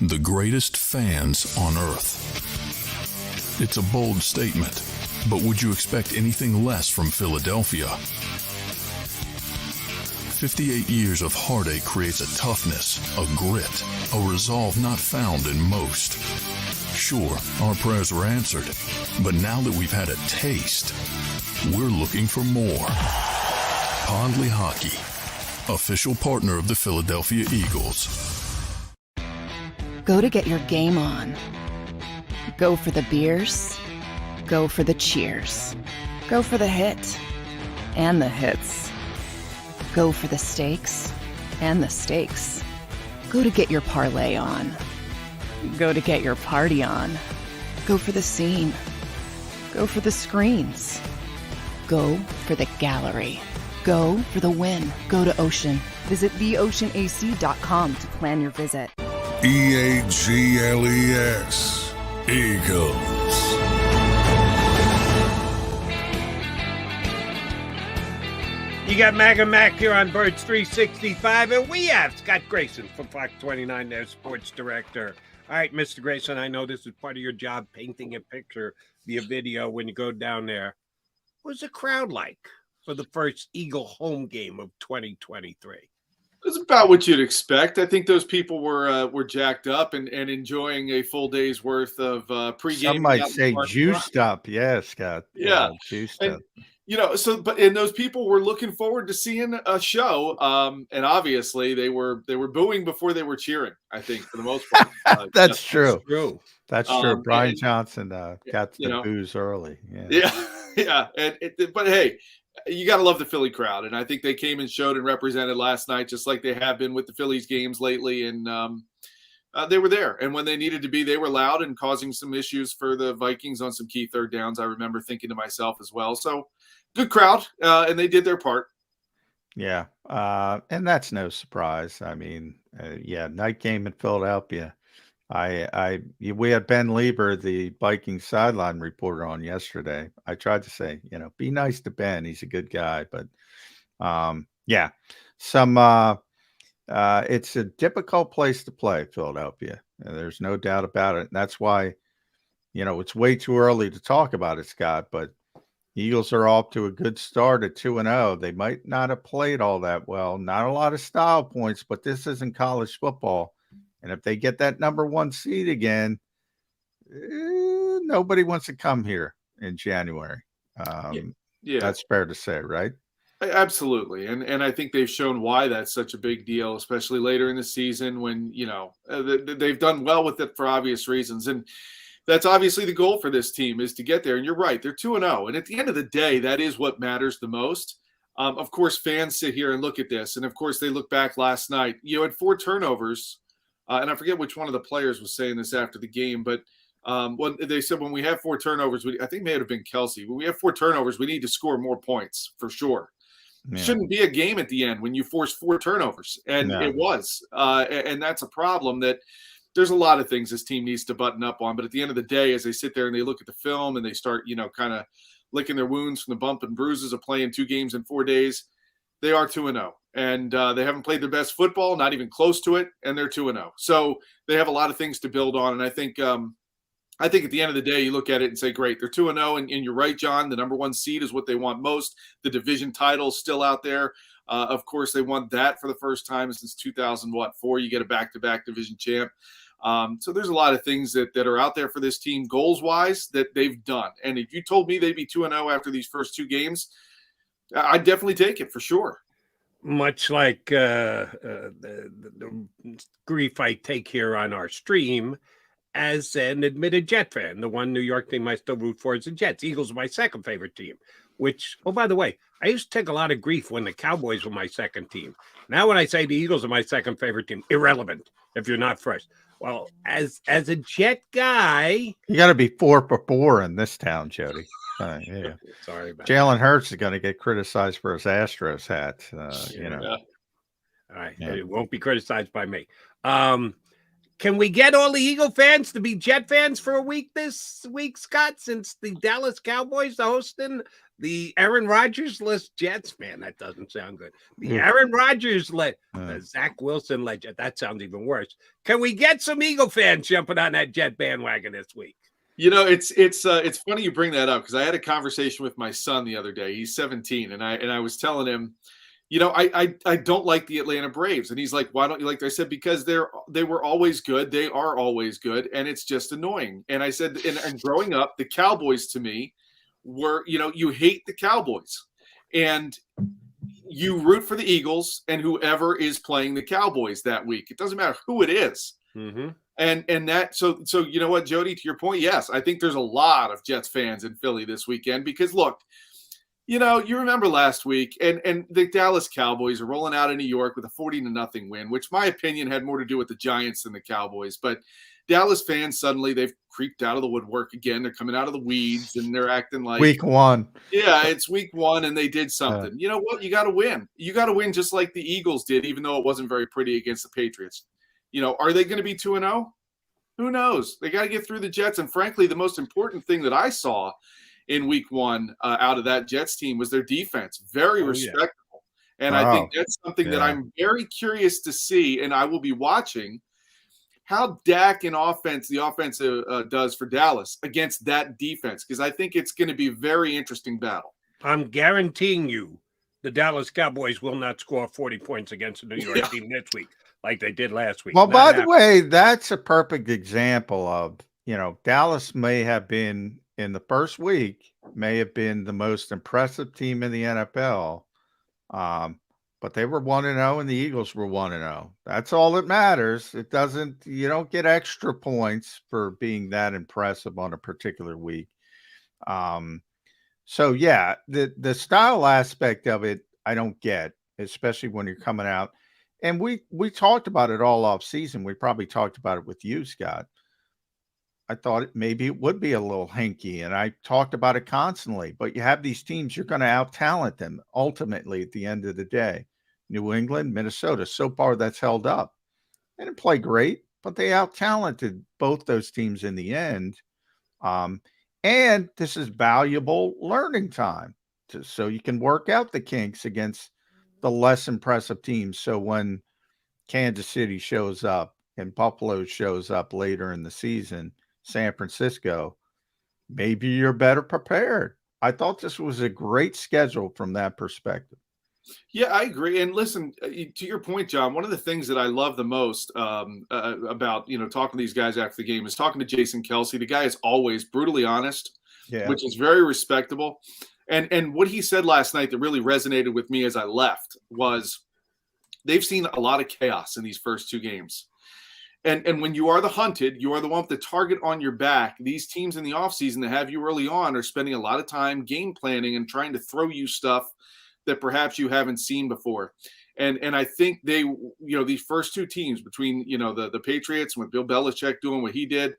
The greatest fans on earth. It's a bold statement, but would you expect anything less from Philadelphia? 58 years of heartache creates a toughness, a grit, a resolve not found in most. Sure, our prayers were answered, but now that we've had a taste, we're looking for more. Pondley Hockey, official partner of the Philadelphia Eagles. Go to get your game on. Go for the beers. Go for the cheers. Go for the hit and the hits. Go for the stakes and the stakes. Go to get your parlay on. Go to get your party on. Go for the scene. Go for the screens. Go for the gallery. Go for the win. Go to Ocean. Visit theoceanac.com to plan your visit. EAGLES, Eagles. You got Mac here on Birds 365, and we have Scott Grayson from Fox 29, their sports director. All right, Mr. Grayson, I know this is part of your job, painting a picture via video when you go down there. What was the crowd like for the first Eagle home game of 2023? It's about what you'd expect. I think those people were jacked up and enjoying a full day's worth of pregame. Some might say juiced up. Yeah, Scott. Yeah, juiced and, up. But those people were looking forward to seeing a show. And obviously they were booing before they were cheering, I think, for the most part. That's true. That's true. Brian and, Johnson got the booze early. Yeah. But hey, you got to love the Philly crowd. And I think they came and showed and represented last night, just like they have been with the Phillies games lately. And they were there. And when they needed to be, they were loud and causing some issues for the Vikings on some key third downs. I remember thinking to myself as well. So good crowd. And they did their part. Yeah. And that's no surprise. I mean, night game in Philadelphia. We had Ben Lieber, the Vikings sideline reporter, on yesterday. I tried to say, be nice to Ben. He's a good guy, but it's a difficult place to play, Philadelphia. There's no doubt about it. And that's why It's way too early to talk about it, Scott, but Eagles are off to a good start at 2-0. They might not have played all that well. Not a lot of style points, but this isn't college football. And if they get that number 1 seed again, nobody wants to come here in January. Yeah. That's fair to say, right? Absolutely. And I think they've shown why that's such a big deal, especially later in the season when, they've done well with it for obvious reasons. And that's obviously the goal for this team, is to get there. And you're right, they're 2-0. And at the end of the day, that is what matters the most. Of course, fans sit here and look at this. And of course, they look back last night. You had 4 turnovers. And I forget which one of the players was saying this after the game, but when they said when we have 4 turnovers, I think it may have been Kelsey. When we have 4 turnovers, we need to score more points for sure. Yeah. Shouldn't be a game at the end when you force 4 turnovers. And it was. And that's a problem that there's a lot of things this team needs to button up on. But at the end of the day, as they sit there and they look at the film and they start, kind of licking their wounds from the bump and bruises of playing 2 games in 4 days, they are 2-0. And they haven't played their best football, not even close to it, and they're 2-0. So they have a lot of things to build on. And I think at the end of the day, you look at it and say, great, they're 2-0. And you're right, John, the number 1 seed is what they want most. The division title is still out there. Of course, they want that for the first time since 2004. You get a back-to-back division champ. So there's a lot of things that are out there for this team goals-wise that they've done. And if you told me they'd be 2-0 after these first 2 games, I'd definitely take it for sure. Much like the grief I take here on our stream as an admitted Jet fan. The one New York team I still root for is the Jets. Eagles are my second favorite team, which, oh, by the way, I used to take a lot of grief when the Cowboys were my second team. Now when I say the Eagles are my second favorite team, irrelevant if you're not first. Well, as a Jet guy, you got to be 4 for 4 in this town, Jody. Yeah. Sorry about Jalen Hurts is going to get criticized for his Astros hat. All right. Yeah. It won't be criticized by me. Can we get all the Eagle fans to be Jet fans for a week this week, Scott, since the Dallas Cowboys are hosting the Aaron Rodgers-less Jets? Man, that doesn't sound good. The Aaron Rodgers-led Zach Wilson legend. That sounds even worse. Can we get some Eagle fans jumping on that Jet bandwagon this week? It's funny you bring that up because I had a conversation with my son the other day. He's 17, and I was telling him, I don't like the Atlanta Braves, and he's like, why don't you like that? I said because they were always good. They are always good, and it's just annoying. And I said, and growing up, the Cowboys to me were, you hate the Cowboys, and you root for the Eagles and whoever is playing the Cowboys that week. It doesn't matter who it is. Mm-hmm. And that so you know what, Jody, to your point, yes, I think there's a lot of Jets fans in Philly this weekend because look, you remember last week and the Dallas Cowboys are rolling out in New York with a 40-0 win, which my opinion had more to do with the Giants than the Cowboys. But Dallas fans suddenly they've creeped out of the woodwork again. They're coming out of the weeds and they're acting like week 1. Yeah, it's week 1 and they did something. You know what? You got to win. You got to win just like the Eagles did, even though it wasn't very pretty against the Patriots. Are they going to be 2-0? Who knows? They got to get through the Jets. And frankly, the most important thing that I saw in week 1 out of that Jets team was their defense. Very respectable. Yeah. And I think that's something that I'm very curious to see. And I will be watching how Dak and the offense does for Dallas against that defense. Because I think it's going to be a very interesting battle. I'm guaranteeing you the Dallas Cowboys will not score 40 points against the New York team this week like they did last week. Well, by the way, that's a perfect example of, Dallas may have been in the first week, may have been the most impressive team in the NFL. But they were 1-0 and the Eagles were 1-0. That's all that matters. You don't get extra points for being that impressive on a particular week. So yeah, the style aspect of it, I don't get, especially when you're coming out. And we talked about it all off season. We probably talked about it with you, Scott. I thought maybe it would be a little hinky, and I talked about it constantly. But you have these teams, you're going to out-talent them ultimately at the end of the day. New England, Minnesota, so far that's held up. They didn't play great, but they out-talented both those teams in the end. And this is valuable learning time so you can work out the kinks against the less impressive teams. So when Kansas City shows up and Buffalo shows up later in the season, San Francisco, maybe you're better prepared. I thought this was a great schedule from that perspective. Yeah, I agree. And listen, to your point, John, one of the things that I love the most about, talking to these guys after the game is talking to Jason Kelsey. The guy is always brutally honest, which is very respectable. And what he said last night that really resonated with me as I left was they've seen a lot of chaos in these first two games. And when you are the hunted, you are the one with the target on your back. These teams in the offseason that have you early on are spending a lot of time game planning and trying to throw you stuff that perhaps you haven't seen before. And I think they, these first two teams between, the Patriots with Bill Belichick doing what he did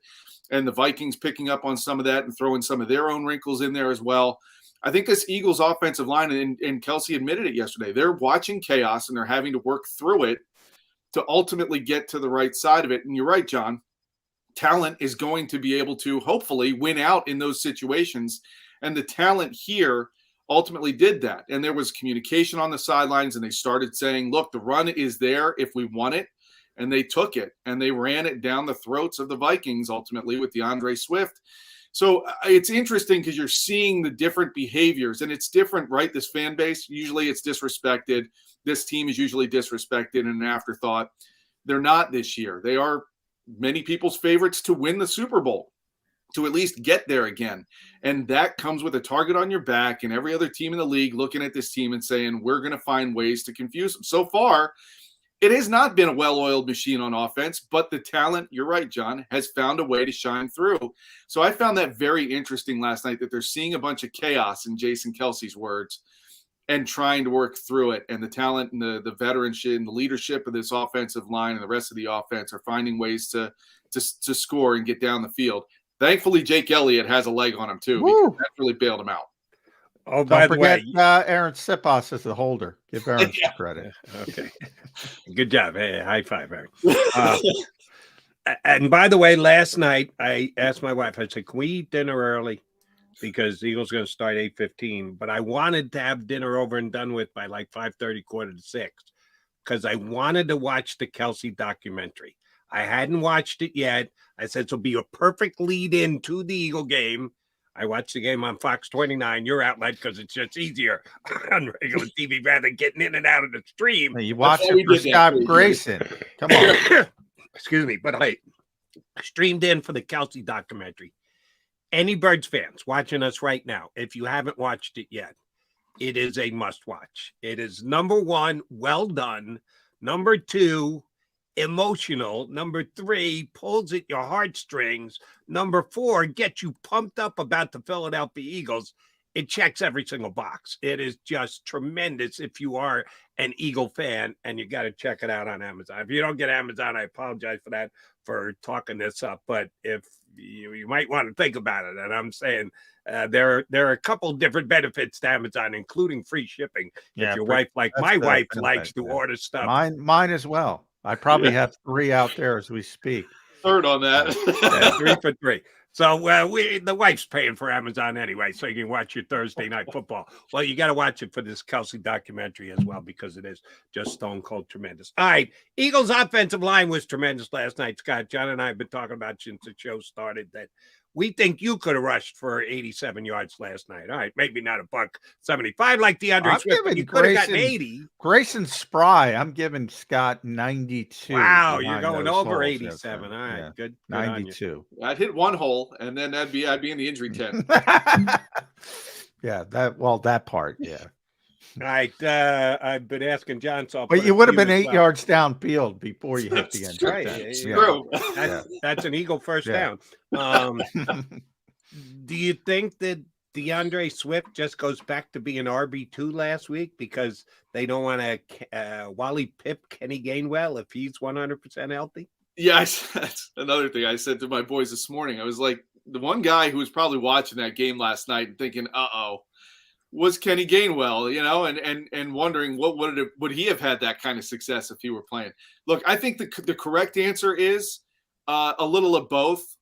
and the Vikings picking up on some of that and throwing some of their own wrinkles in there as well. I think this Eagles offensive line, and Kelsey admitted it yesterday, they're watching chaos and they're having to work through it to ultimately get to the right side of it. And you're right, John. Talent is going to be able to hopefully win out in those situations. And the talent here ultimately did that. And there was communication on the sidelines, and they started saying, look, the run is there if we want it. And they took it, and they ran it down the throats of the Vikings ultimately with DeAndre Swift. So it's interesting because you're seeing the different behaviors, and it's different, right? This fan base, usually it's disrespected. This team is usually disrespected and an afterthought. They're not this year. They are many people's favorites to win the Super Bowl, to at least get there again. And that comes with a target on your back and every other team in the league looking at this team and saying, we're going to find ways to confuse them. So far, it has not been a well-oiled machine on offense, but the talent, you're right, John, has found a way to shine through. So I found that very interesting last night that they're seeing a bunch of chaos, in Jason Kelsey's words, and trying to work through it. And the talent and the veteranship and the leadership of this offensive line and the rest of the offense are finding ways to score and get down the field. Thankfully, Jake Elliott has a leg on him too, because that really bailed him out. Oh, by the way, Aaron Siposs is the holder. Give Aaron some credit. Okay. Good job. Hey, high five, Aaron. And by the way, last night I asked my wife, I said, can we eat dinner early? Because the Eagles going to start 8:15. But I wanted to have dinner over and done with by like 5:30, 5:45, because I wanted to watch the Kelsey documentary. I hadn't watched it yet. I said, so be a perfect lead in to the Eagle game. I watched the game on Fox 29, your outlet, because it's just easier on regular TV rather than getting in and out of the stream. You watch it for Scott Grayson. Come on. Excuse me, but I streamed in for the Kelsey documentary. Any Birds fans watching us right now, if you haven't watched it yet, it is a must watch. It is number one, well done. Number two, emotional. Number three, pulls at your heartstrings. Number four, gets you pumped up about the Philadelphia Eagles. It checks every single box. It is just tremendous if you are an Eagle fan, and you got to check it out on Amazon. If you don't get Amazon, I apologize for that, for talking this up. But if you might want to think about it, and I'm saying there are a couple different benefits to Amazon, including free shipping. Yeah, if your wife, like my wife, likes to order stuff. Mine as well. I probably have 3 out there as we speak. Third on that. 3 for 3. So the wife's paying for Amazon anyway, so you can watch your Thursday night football. Well, you got to watch it for this Kelsey documentary as well, because it is just stone cold tremendous. All right, Eagles' offensive line was tremendous last night, Scott. John and I have been talking about since the show started that we think you could have rushed for 87 yards last night. All right, maybe not $175 like DeAndre Swift, but you could have gotten 80. Grayson Spry, I'm giving Scott 92. Wow, you're going over 87. All right, good 92. I'd hit one hole, and then I'd be in the injury tent. Yeah, that part, yeah. All right, I've been asking John. So but you would have been 8 yards downfield before you hit the end. Right, it's true. That's an Eagle first down. Do you think that DeAndre Swift just goes back to being RB2 last week because they don't want to Wally Pip Kenny Gainwell if he's 100% healthy? Yeah, that's another thing I said to my boys this morning. I was like, the one guy who was probably watching that game last night and thinking, was Kenny Gainwell, and wondering what would he have had that kind of success if he were playing. Look, I think the correct answer is a little of both,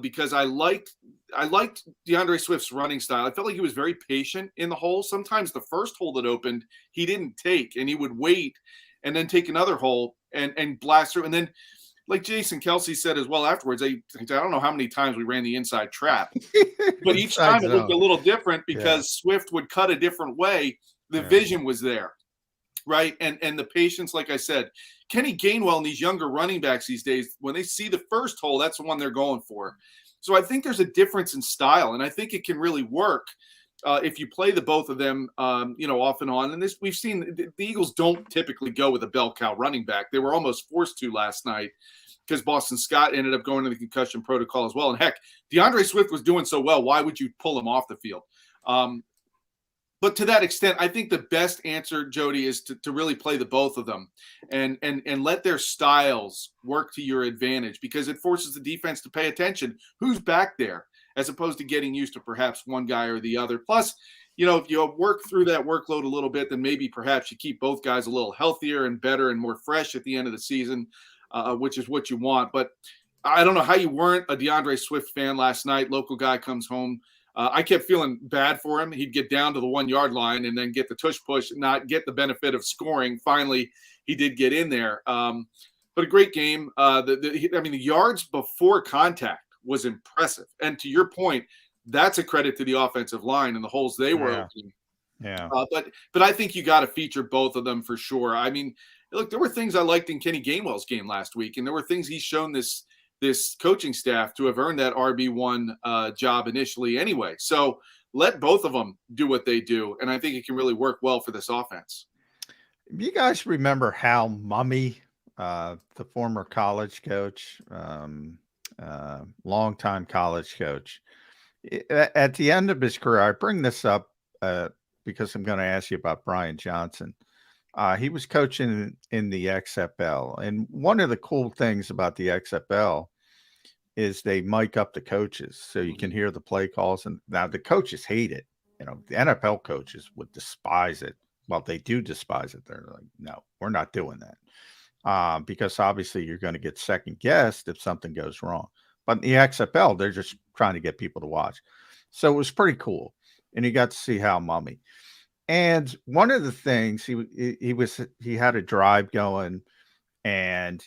because I liked DeAndre Swift's running style. I felt like he was very patient in the hole. Sometimes the first hole that opened, he didn't take, and he would wait and then take another hole and blast through. And then like Jason Kelsey said as well afterwards, I don't know how many times we ran the inside trap, but each time it looked a little different because Swift would cut a different way. The vision was there, right? And the patience, like I said, Kenny Gainwell and these younger running backs these days, when they see the first hole, that's the one they're going for. So I think there's a difference in style, and I think it can really work if you play the both of them, off and on. And this, we've seen the Eagles don't typically go with a bell cow running back. They were almost forced to last night because Boston Scott ended up going to the concussion protocol as well. And heck, DeAndre Swift was doing so well. Why would you pull him off the field? But to that extent, I think the best answer, Jody, is to really play the both of them and let their styles work to your advantage, because it forces the defense to pay attention. Who's back there, as opposed to getting used to perhaps one guy or the other. Plus, if you work through that workload a little bit, then maybe perhaps you keep both guys a little healthier and better and more fresh at the end of the season, which is what you want. But I don't know how you weren't a DeAndre Swift fan last night. Local guy comes home. I kept feeling bad for him. He'd get down to the 1 yard line and then get the tush push, not get the benefit of scoring. Finally, he did get in there. But a great game. The yards before contact was impressive. And to your point, that's a credit to the offensive line and the holes they were opening. Yeah. But I think you got to feature both of them for sure. I mean, look, there were things I liked in Kenny Gainwell's game last week, and there were things he's shown this coaching staff to have earned that RB1 job initially anyway. So let both of them do what they do, and I think it can really work well for this offense. You guys remember Hal Mummy, the former college coach, longtime college coach? At the end of his career, I bring this up because I'm going to ask you about Brian Johnson. He was coaching in the XFL. And one of the cool things about the XFL is they mic up the coaches so you can hear the play calls. And now the coaches hate it. The NFL coaches would despise it. Well, they do despise it. They're like, no, we're not doing that. Because obviously you're going to get second guessed if something goes wrong. But in the XFL, they're just trying to get people to watch. So it was pretty cool. And you got to see Hal Mummy. And one of the things he had a drive going, and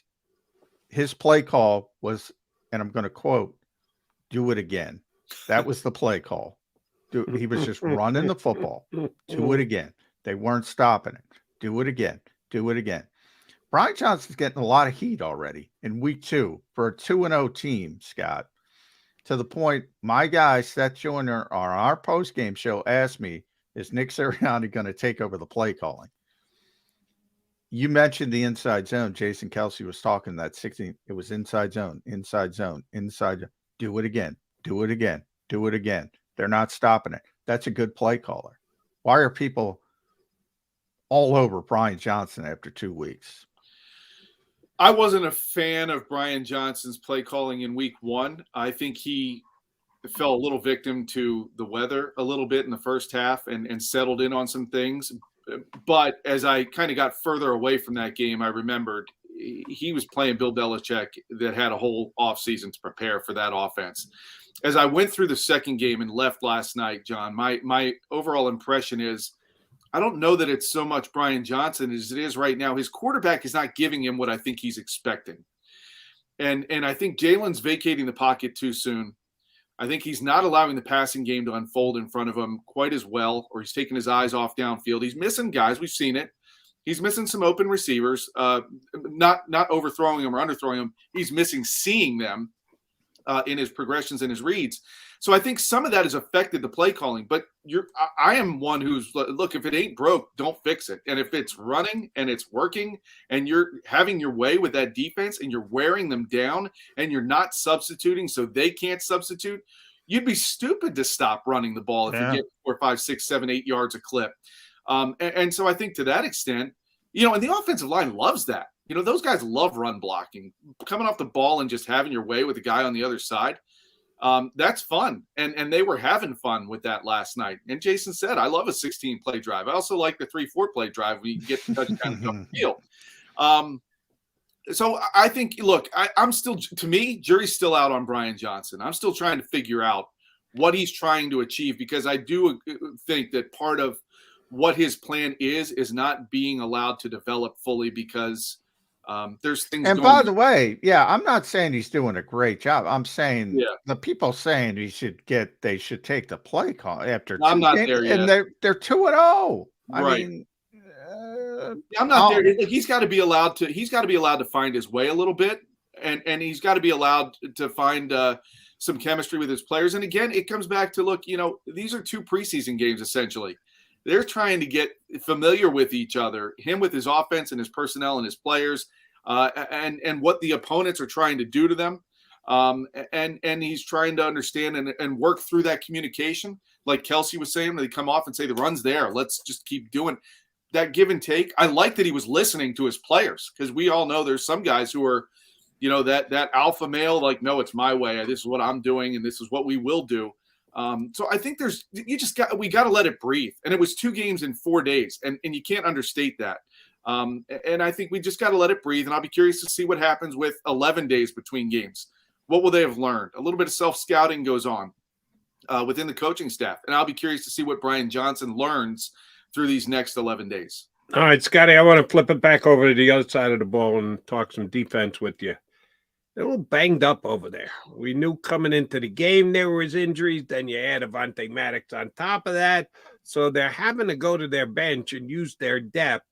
his play call was, and I'm going to quote, "Do it again." That was the play call. He was just running the football. Do it again. They weren't stopping it. Do it again. Do it again. Brian Johnson's getting a lot of heat already in week 2 for a 2-0 team, Scott. To the point, my guy Seth Joyner on our post-game show asked me, is Nick Sirianni going to take over the play calling? You mentioned the inside zone. Jason Kelsey was talking that 16. It was inside zone, inside zone, inside zone. Do it again. Do it again. Do it again. They're not stopping it. That's a good play caller. Why are people all over Brian Johnson after 2 weeks? I wasn't a fan of Brian Johnson's play calling in week 1. I think he fell a little victim to the weather a little bit in the first half and settled in on some things. But as I kind of got further away from that game, I remembered he was playing Bill Belichick that had a whole offseason to prepare for that offense. As I went through the second game and left last night, John, my overall impression is I don't know that it's so much Brian Johnson as it is right now. His quarterback is not giving him what I think he's expecting. And I think Jalen's vacating the pocket too soon. I think he's not allowing the passing game to unfold in front of him quite as well, or he's taking his eyes off downfield. He's missing guys. We've seen it. He's missing some open receivers, not overthrowing them or underthrowing them. He's missing seeing them in his progressions and his reads. So I think some of that has affected the play calling. But I am one who's, look, if it ain't broke, don't fix it. And if it's running and it's working and you're having your way with that defense and you're wearing them down and you're not substituting so they can't substitute, you'd be stupid to stop running the ball if you get 4, 5, 6, 7, 8 yards a clip. And so I think to that extent, and the offensive line loves that. Those guys love run blocking, coming off the ball and just having your way with the guy on the other side. That's fun. And they were having fun with that last night. And Jason said, I love a 16-play drive. I also like the 3-4-play drive when you can get the touchdown up the field. So I think, look, I'm still, to me, jury's still out on Brian Johnson. I'm still trying to figure out what he's trying to achieve, because I do think that part of what his plan is not being allowed to develop fully because There's things. And by the way, yeah, I'm not saying he's doing a great job. I'm saying the people saying they should take the play call after I'm 2 not games, there yet. and they're 2-0. Right. I mean, I'm not there. He's got to be allowed to find his way a little bit, and he's got to be allowed to find some chemistry with his players. And again, it comes back to these are 2 preseason games essentially. They're trying to get familiar with each other, him with his offense and his personnel and his players, and what the opponents are trying to do to them. And he's trying to understand and work through that communication. Like Kelsey was saying, they come off and say, the run's there. Let's just keep doing that give and take. I like that he was listening to his players, because we all know there's some guys who are, that alpha male, like, no, it's my way. This is what I'm doing, and this is what we will do. So I think we got to let it breathe. And it was 2 games in 4 days, and you can't understate that. And I think we just got to let it breathe. And I'll be curious to see what happens with 11 days between games. What will they have learned? A little bit of self-scouting goes on within the coaching staff. And I'll be curious to see what Brian Johnson learns through these next 11 days. All right, Scotty, I want to flip it back over to the other side of the ball and talk some defense with you. They're a little banged up over there. We knew coming into the game there was injuries. Then you add Avonte Maddox on top of that. So they're having to go to their bench and use their depth.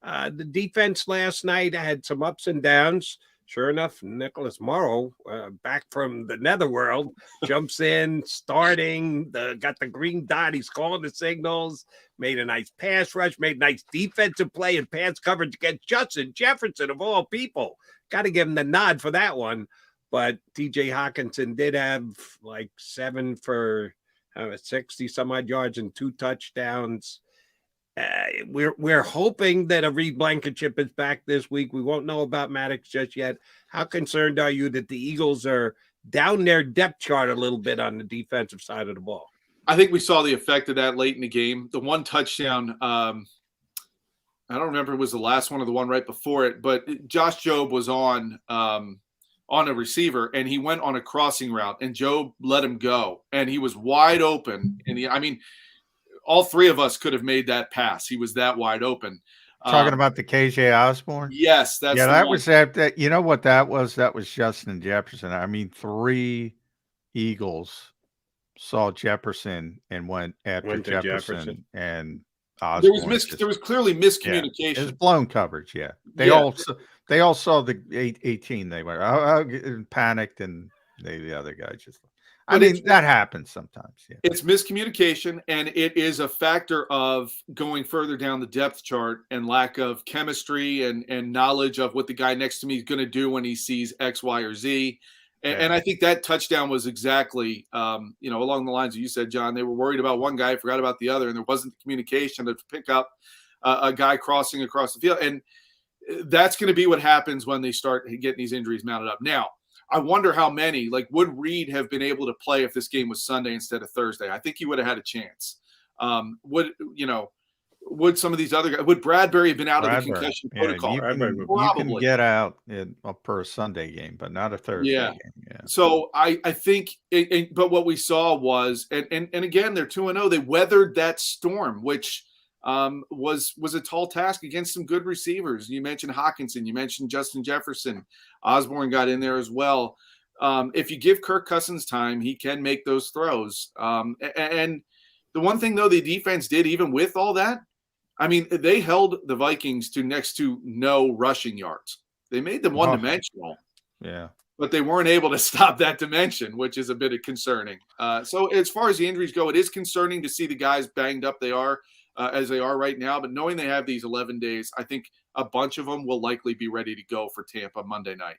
The defense last night had some ups and downs. Sure enough, Nicholas Morrow, back from the netherworld, jumps in, starting, got the green dot. He's calling the signals, made a nice pass rush, made nice defensive play and pass coverage against Justin Jefferson, of all people. Got to give him the nod for that one. But TJ Hawkinson did have like 7 for 60 some odd yards and 2 touchdowns. We're hoping that a Reed Blankenship is back this week. We won't know about Maddox just yet. How concerned are you that the Eagles are down their depth chart a little bit on the defensive side of the ball? I think we saw the effect of that late in the game. The one touchdown, I don't remember if it was the last one or the one right before it, but Josh Jobe was on a receiver, and he went on a crossing route, and Jobe let him go, and he was wide open. And all 3 of us could have made that pass. He was that wide open. Talking about the KJ Osborne? Yes, that's that was that. You know what that was? That was Justin Jefferson. 3 Eagles saw Jefferson and went after Jefferson and Osborne. There was clearly miscommunication. Yeah, it was blown coverage. Yeah, they all saw the 18. They were panicked, and the other guy just. That happens sometimes. Yeah. It's miscommunication, and it is a factor of going further down the depth chart and lack of chemistry and knowledge of what the guy next to me is going to do when he sees X, Y, or Z. And I think that touchdown was exactly, along the lines that you said, John. They were worried about one guy, forgot about the other, and there wasn't the communication to pick up a guy crossing across the field. And that's going to be what happens when they start getting these injuries mounted up. Now, I wonder how many, would Reed have been able to play if this game was Sunday instead of Thursday? I think he would have had a chance. Would some of these other guys, would Bradbury have been out of the concussion protocol? You can get out per Sunday game, but not a Thursday game. Yeah. So I think, but what we saw was, and again, they're 2-0. They weathered that storm, which was a tall task against some good receivers. You mentioned Hawkinson, you mentioned Justin Jefferson, Osborne got in there as well. If you give Kirk Cousins time, he can make those throws. And the one thing though, the defense did, even with all that, they held the Vikings to next to no rushing yards. They made them one-dimensional. Yeah. But they weren't able to stop that dimension, which is a bit concerning. So as far as the injuries go, it is concerning to see the guys banged up as they are right now. But knowing they have these 11 days, I think a bunch of them will likely be ready to go for Tampa Monday night.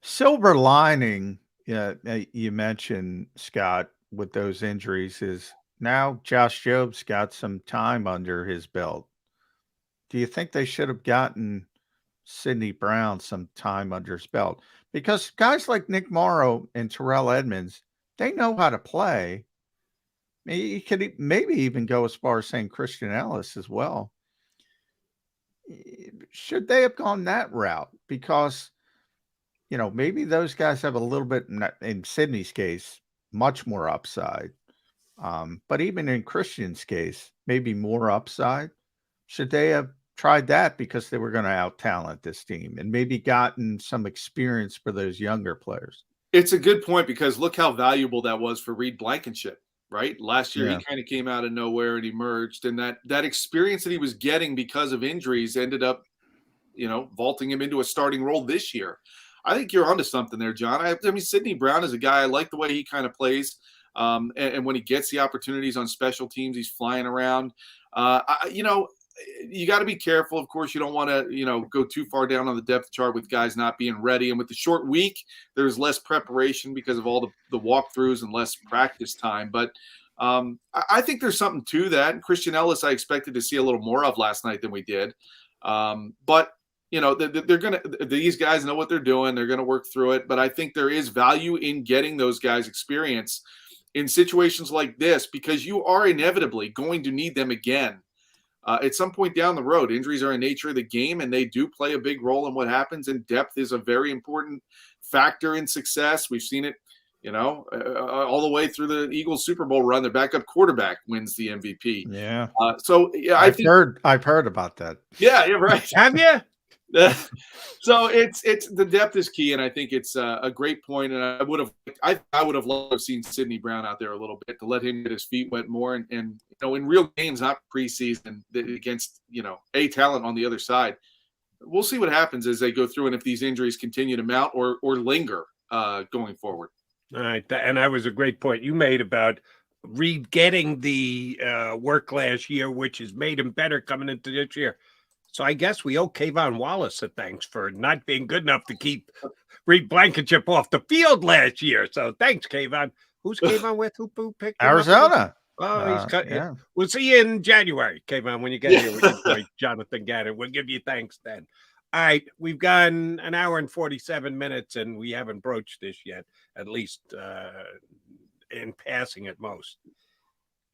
Silver lining, you mentioned, Scott, with those injuries is now Josh Jobe's got some time under his belt. Do you think they should have gotten Sidney Brown some time under his belt? Because guys like Nick Morrow and Terrell Edmonds, they know how to play. You could maybe even go as far as saying Christian Ellis as well. Should they have gone that route? Because, maybe those guys have a little bit, in Sidney's case, much more upside. But even in Christian's case, maybe more upside. Should they have tried that because they were going to out-talent this team and maybe gotten some experience for those younger players. It's a good point because look how valuable that was for Reed Blankenship, right? Last year, he kind of came out of nowhere and emerged, and that experience that he was getting because of injuries ended up, vaulting him into a starting role this year. I think you're onto something there, John. I mean, Sidney Brown is a guy, I like the way he kind of plays. And when he gets the opportunities on special teams, he's flying around. You got to be careful. Of course, you don't want to, go too far down on the depth chart with guys not being ready. And with the short week, there's less preparation because of all the walkthroughs and less practice time. But I think there's something to that. Christian Ellis, I expected to see a little more of last night than we did. But these guys know what they're doing. They're going to work through it. But I think there is value in getting those guys experience in situations like this because you are inevitably going to need them again. At some point down the road, injuries are a nature of the game, and they do play a big role in what happens. And depth is a very important factor in success. We've seen it, all the way through the Eagles Super Bowl run. Their backup quarterback wins the MVP. Yeah. I've heard about that. Yeah, you're right. Have you? So it's the depth is key, and I think it's a great point. And I would have loved to have seen Sidney Brown out there a little bit to let him get his feet wet more, and in real games, not preseason, against a talent on the other side. We'll see what happens as they go through, and if these injuries continue to mount or linger going forward. All right, and that was a great point you made about Reed getting the work last year, which has made him better coming into this year. So I guess we owe Kayvon Wallace a thanks for not being good enough to keep Reed Blankenship off the field last year. So thanks, Kayvon. Who's Kayvon with? Who picked him Arizona. Up? Oh, he's cut. Yeah. We'll see you in January, Kayvon, when you get here with your boy Jonathan Gaddard. We'll give you thanks then. All right, we've gone an hour and 47 minutes, and we haven't broached this yet, at least in passing at most.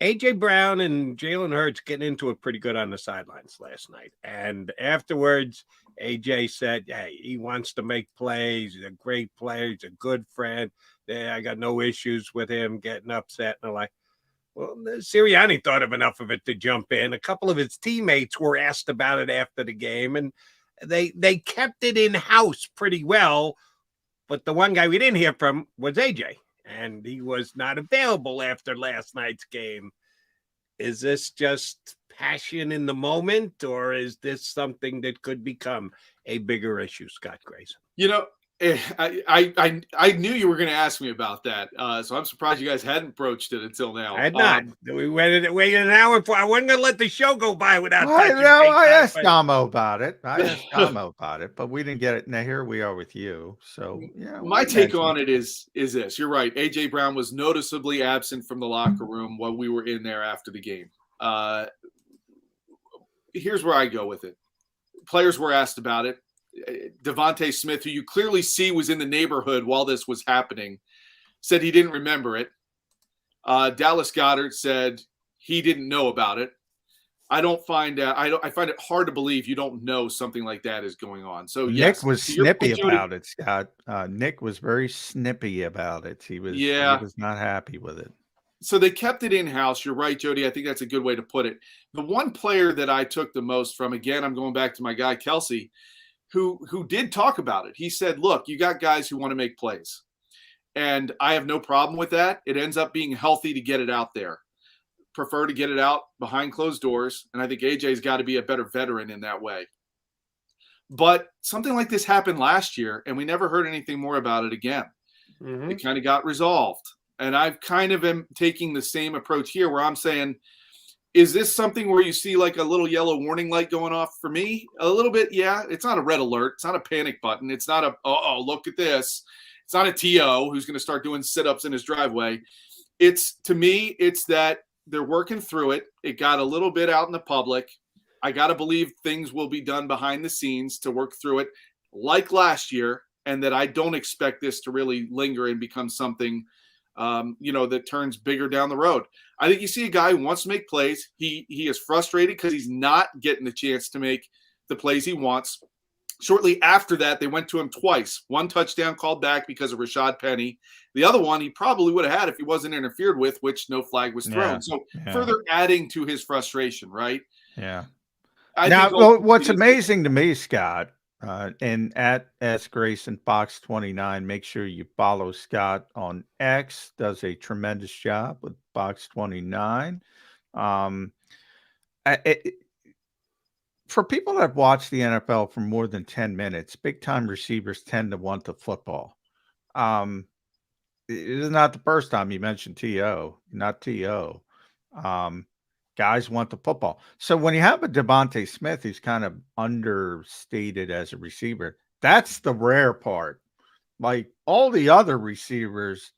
A.J. Brown and Jalen Hurts getting into it pretty good on the sidelines last night. And afterwards, A.J. said, hey, he wants to make plays. He's a great player. He's a good friend. I got no issues with him getting upset. And I'm like, well, Sirianni thought of enough of it to jump in. A couple of his teammates were asked about it after the game, and they kept it in-house pretty well. But the one guy we didn't hear from was A.J., and he was not available after last night's game. Is this just passion in the moment, or is this something that could become a bigger issue, Scott Grayson? I knew you were going to ask me about that, so I'm surprised you guys hadn't broached it until now. I had not. We waited an hour for. I wasn't going to let the show go by without. I asked Damo about it. But we didn't get it. Now here we are with you. So yeah. My take on it is this. You're right. A.J. Brown was noticeably absent from the locker room while we were in there after the game. Here's where I go with it. Players were asked about it. Devontae Smith, who you clearly see was in the neighborhood while this was happening, said he didn't remember it. Dallas Goedert said he didn't know about it. I find it hard to believe you don't know something like that is going on. So Nick was snippy about it, Scott. Nick was very snippy about it. He was not happy with it. So they kept it in-house. You're right, Jody. I think that's a good way to put it. The one player that I took the most from, again, I'm going back to my guy Kelsey, who did talk about it. He said, look, you got guys who want to make plays. And I have no problem with that. It ends up being healthy to get it out there. Prefer to get it out behind closed doors. And I think AJ's got to be a better veteran in that way. But something like this happened last year, and we never heard anything more about it again. Mm-hmm. It kind of got resolved. And I've kind of am taking the same approach here where I'm saying, is this something where you see like a little yellow warning light going off for me? A little bit, yeah. It's not a red alert. It's not a panic button. It's not a, look at this. It's not a TO who's going to start doing sit-ups in his driveway. To me, it's that they're working through it. It got a little bit out in the public. I got to believe things will be done behind the scenes to work through it like last year, and that I don't expect this to really linger and become something that turns bigger down the road. I think you see a guy who wants to make plays. He is frustrated because he's not getting the chance to make the plays he wants. Shortly after that, they went to him twice. One touchdown called back because of Rashad Penny. The other one he probably would have had if he wasn't interfered with, which no flag was thrown. Further adding to his frustration, right? Yeah. What's amazing to me, Scott, and at S Grayson Fox 29, make sure you follow Scott on X. Does a tremendous job with Fox 29. For people that have watched the NFL for more than 10 minutes, big time receivers tend to want the football. It is not the first time you mentioned T.O., not T.O. Guys want the football. So when you have a Devontae Smith who's kind of understated as a receiver, that's the rare part. Like all the other receivers,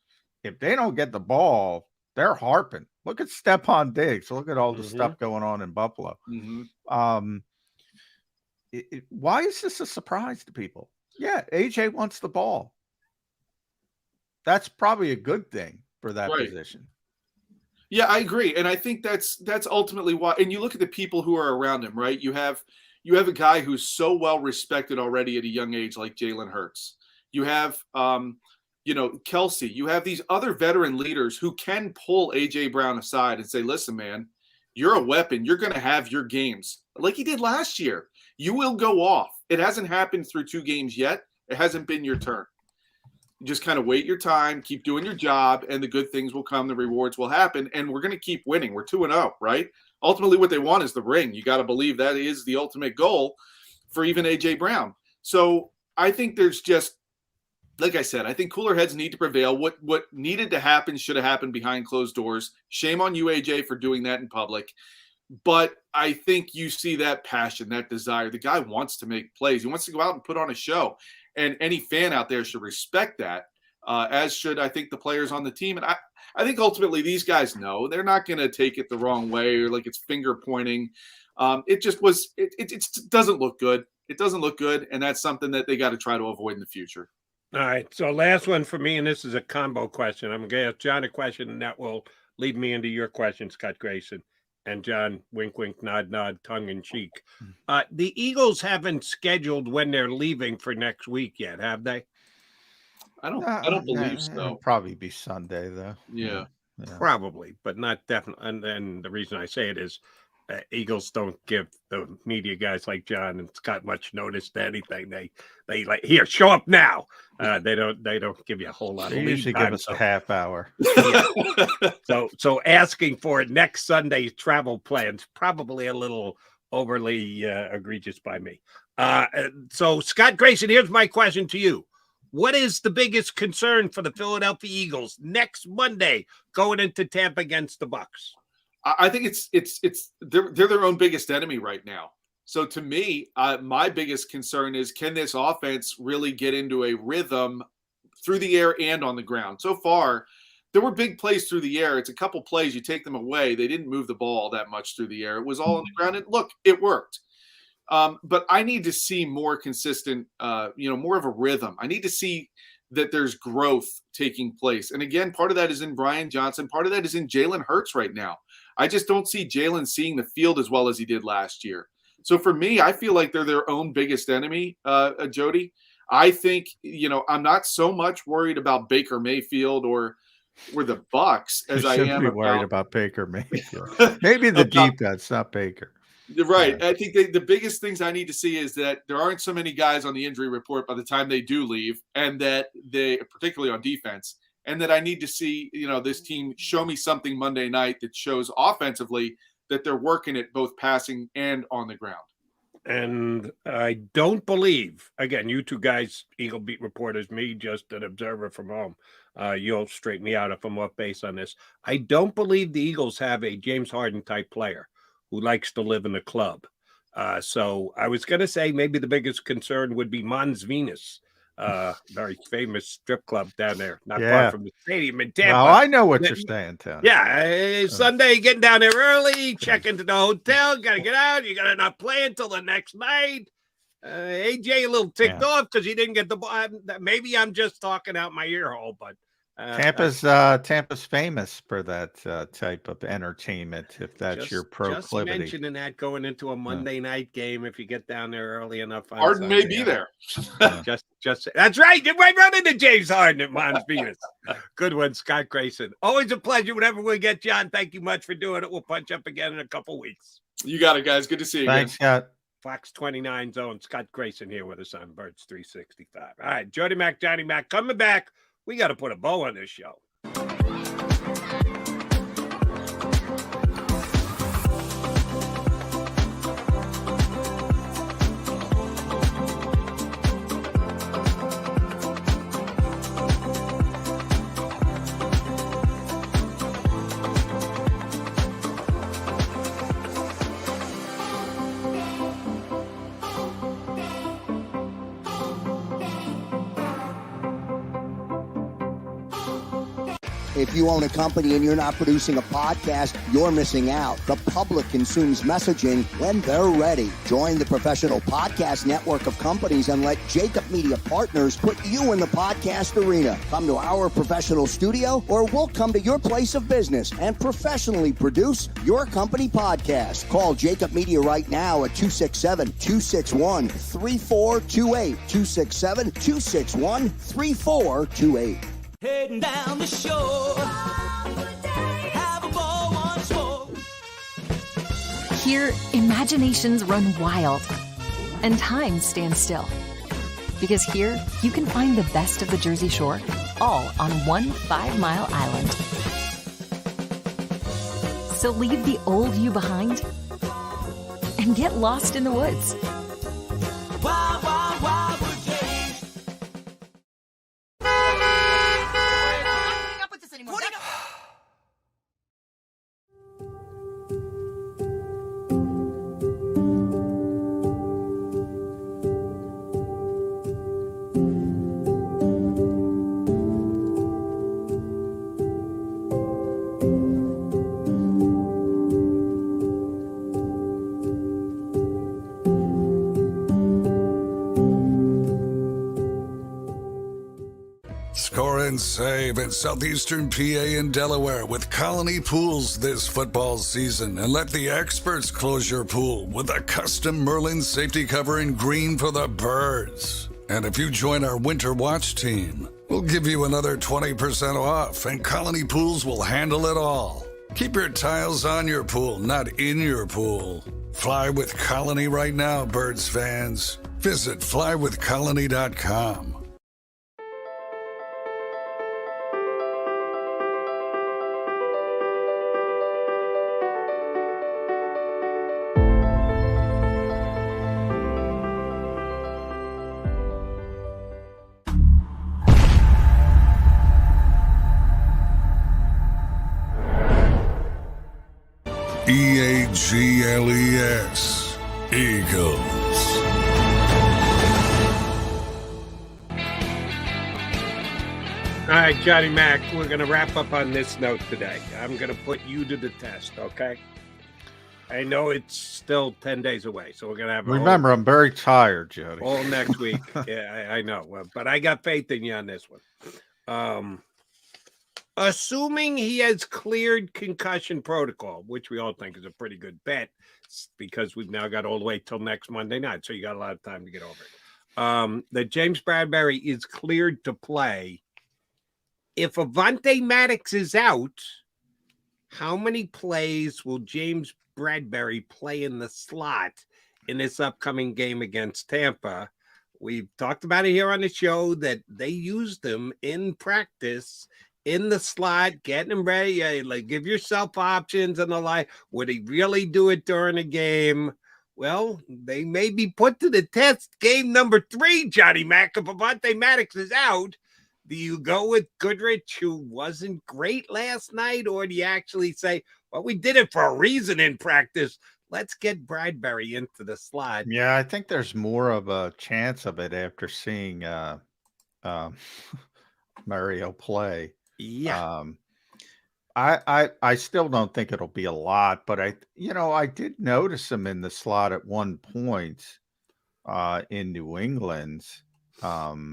if they don't get the ball, they're harping. Look at Stephon Diggs. Look at all the stuff going on in Buffalo. Why is this a surprise to people? Yeah, AJ wants the ball. That's probably a good thing for that position. Yeah, I agree, and I think that's ultimately why. And you look at the people who are around him, right? You have a guy who's so well respected already at a young age, like Jalen Hurts. You have, Kelsey. You have these other veteran leaders who can pull AJ Brown aside and say, "Listen, man, you're a weapon. You're going to have your games like he did last year. You will go off. It hasn't happened through 2 games yet. It hasn't been your turn. Just kind of wait your time, keep doing your job, and the good things will come. The rewards will happen, and we're going to keep winning. We're 2-0, right? Ultimately, what they want is the ring. You got to believe that is the ultimate goal for even A.J. Brown. So I think there's just, like I said, I think cooler heads need to prevail. What needed to happen should have happened behind closed doors. Shame on you, A.J., for doing that in public. But I think you see that passion, that desire. The guy wants to make plays. He wants to go out and put on a show. And any fan out there should respect that, as should, I think, the players on the team. And I think ultimately these guys know they're not going to take it the wrong way or like it's finger pointing. It just was – it doesn't look good. It doesn't look good, and that's something that they got to try to avoid in the future. All right, so last one for me, and this is a combo question. I'm going to ask John a question, and that will lead me into your question, Scott Grayson. And John, wink, wink, nod, nod, tongue in cheek. The Eagles haven't scheduled when they're leaving for next week yet, have they? I don't believe so. It'll probably be Sunday, though. Yeah. Probably, but not definitely. And then the reason I say it is Eagles don't give the media guys like John and Scott much notice to anything. They like, here, show up now. They don't give you a whole lot of lead usually time, give us a half hour. So asking for next Sunday's travel plans probably a little overly egregious by me. So Scott Grayson, here's my question to you. What is the biggest concern for the Philadelphia Eagles next Monday going into Tampa against the Bucs? I think they're their own biggest enemy right now. So to me, my biggest concern is, can this offense really get into a rhythm through the air and on the ground? So far, there were big plays through the air. It's a couple plays, you take them away. They didn't move the ball that much through the air. It was all on the ground. And look, it worked. But I need to see more consistent, more of a rhythm. I need to see that there's growth taking place. And again, part of that is in Brian Johnson. Part of that is in Jalen Hurts right now. I just don't see Jalen seeing the field as well as he did last year. So for me, I feel like they're their own biggest enemy, Jody. I think, I'm not so much worried about Baker Mayfield or the Bucs as I am worried about Baker Mayfield. Maybe the defense, not Baker. Right. Yeah. I think the biggest things I need to see is that there aren't so many guys on the injury report by the time they do leave, and that they, particularly on defense, and that I need to see, this team show me something Monday night that shows offensively that they're working it both passing and on the ground. And I don't believe, again, you two guys, Eagle beat reporters, me, just an observer from home. You'll straighten me out if I'm off base on this. I don't believe the Eagles have a James Harden type player who likes to live in a club. So I was going to say maybe the biggest concern would be Mons Venus, very famous strip club down there, not far from the stadium in Tampa. Well, I know what you're saying, Tony. Yeah, Sunday, getting down there early, check into the hotel, got to get out. You got to not play until the next night. AJ a little ticked off because he didn't get the ball. Maybe I'm just talking out my ear hole, but Tampa's famous for that type of entertainment. If that's your Just proclivity. mentioning that going into a Monday night game, if you get down there early enough. On Harden may Sunday, be there. Just that's right. You might run into James Harden at Mons Venus. Good one, Scott Grayson. Always a pleasure. Whenever we get John, thank you much for doing it. We'll punch up again in a couple weeks. You got it, guys. Good to see you. Thanks, again. Scott. Fox 29 Zone. Scott Grayson here with us on Birds 365. All right, Jody Mac, Johnny Mac, coming back. We got to put a bow on this show. If you own a company and you're not producing a podcast, you're missing out. The public consumes messaging when they're ready. Join the professional podcast network of companies and let JAKIB Media Partners put you in the podcast arena. Come to our professional studio or we'll come to your place of business and professionally produce your company podcast. Call JAKIB Media right now at 267-261-3428. 267-261-3428. Heading down the shore. Have a ball once more. Here, imaginations run wild and time stands still. Because here, you can find the best of the Jersey Shore, all on one 5-mile island. So leave the old you behind and get lost in the woods. Wild, wild, wild wood days. Score and save at Southeastern PA and Delaware with Colony Pools this football season, and let the experts close your pool with a custom Merlin safety cover in green for the birds. And if you join our Winter Watch team, we'll give you another 20% off, and Colony Pools will handle it all. Keep your tiles on your pool, not in your pool. Fly with Colony right now, birds fans. Visit flywithcolony.com. EAGLES, Eagles. All right, Johnny Mac, we're going to wrap up on this note today. I'm going to put you to the test, okay? I know it's still 10 days away, so we're going to have Remember, I'm very tired, Jody. All next week. Yeah, I know. Well, but I got faith in you on this one. Assuming he has cleared concussion protocol, which we all think is a pretty good bet because we've now got all the way till next Monday night, so you got a lot of time to get over it. That James Bradbury is cleared to play. If Avonte Maddox is out, how many plays will James Bradbury play in the slot in this upcoming game against Tampa? We've talked about it here on the show that they used him in practice in the slot, getting him ready. Like, give yourself options and the like. Would he really do it during a game? Well, they may be put to the test. Game number 3, Johnny Mac. If Avonte Maddox is out, do you go with Goedert, who wasn't great last night, or do you actually say, well, we did it for a reason in practice. Let's get Bradbury into the slot. Yeah, I think there's more of a chance of it after seeing Mario play. Yeah. I still don't think it'll be a lot, but I did notice him in the slot at one point in New England.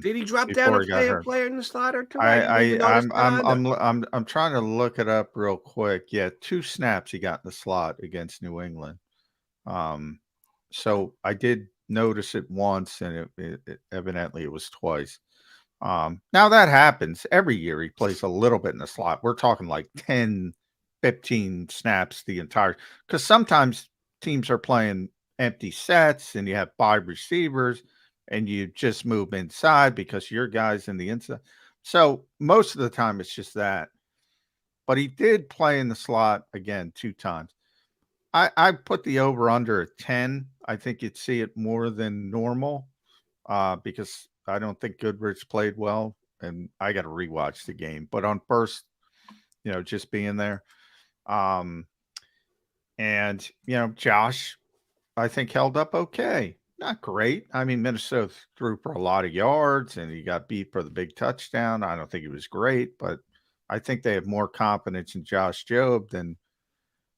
Did he drop down before a he got hurt. player in the slot or two? I didn't even notice I'm trying to look it up real quick. Yeah, 2 snaps he got in the slot against New England. So I did notice it once, and it evidently it was twice. Now that happens every year. He plays a little bit in the slot. We're talking like 10, 15 snaps the entire, because sometimes teams are playing empty sets and you have 5 receivers and you just move inside because your guy's in the inside. So most of the time it's just that. But he did play in the slot again 2 times. I put the over under at 10. I think you'd see it more than normal because I don't think Goedert played well, and I got to rewatch the game. But on first, just being there, and Josh, I think held up okay. Not great. I mean, Minnesota threw for a lot of yards, and he got beat for the big touchdown. I don't think it was great, but I think they have more confidence in Josh Jobe than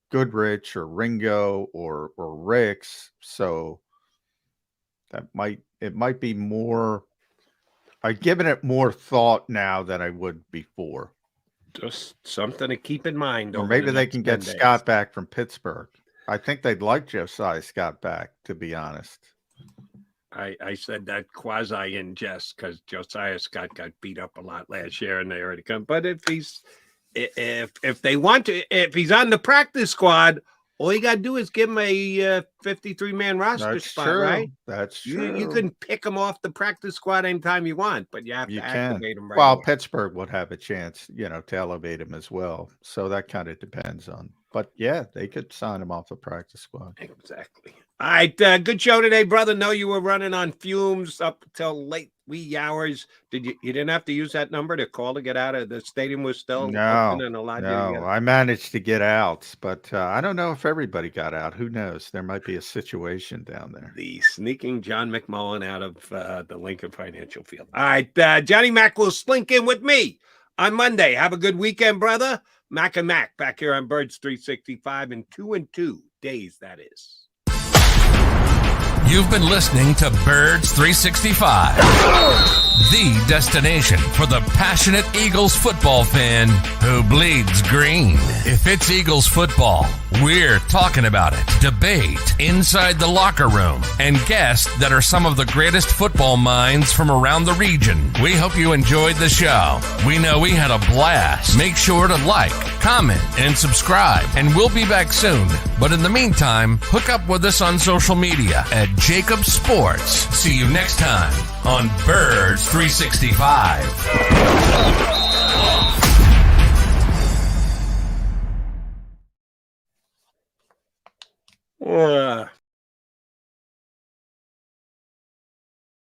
Goodrich or Ringo or Ricks. So it might be more. I've given it more thought now than I would before. Just something to keep in mind. Or maybe they can get Scott back from Pittsburgh. I think they'd like Josiah Scott back, to be honest. I said that quasi in jest because Josiah Scott got beat up a lot last year and they already come. But if they want to, if he's on the practice squad, all you got to do is give him a 53-man roster spot, right? That's true. You can pick him off the practice squad anytime you want, but you have to activate him right Well, away. Pittsburgh would have a chance, to elevate him as well. So that kind of depends on. But yeah, they could sign him off the practice squad. Exactly. All right, good show today, brother. Know you were running on fumes up till late wee hours. You didn't have to use that number to call to get out of the stadium? Was still open and allowed you to get out? I managed to get out, but I don't know if everybody got out. Who knows? There might be a situation down there. The sneaking John McMullen out of the Lincoln Financial Field. All right, Johnny Mac will slink in with me on Monday. Have a good weekend, brother. Mac and Mac back here on Birds 365 in 2 and 2 days, that is. You've been listening to Birds 365, the destination for the passionate Eagles football fan who bleeds green. If it's Eagles football, we're talking about it. Debate inside the locker room and guests that are some of the greatest football minds from around the region. We hope you enjoyed the show. We know we had a blast. Make sure to like, comment, and subscribe, and we'll be back soon. But in the meantime, hook up with us on social media at JAKIB Sports. See you next time on Birds 365.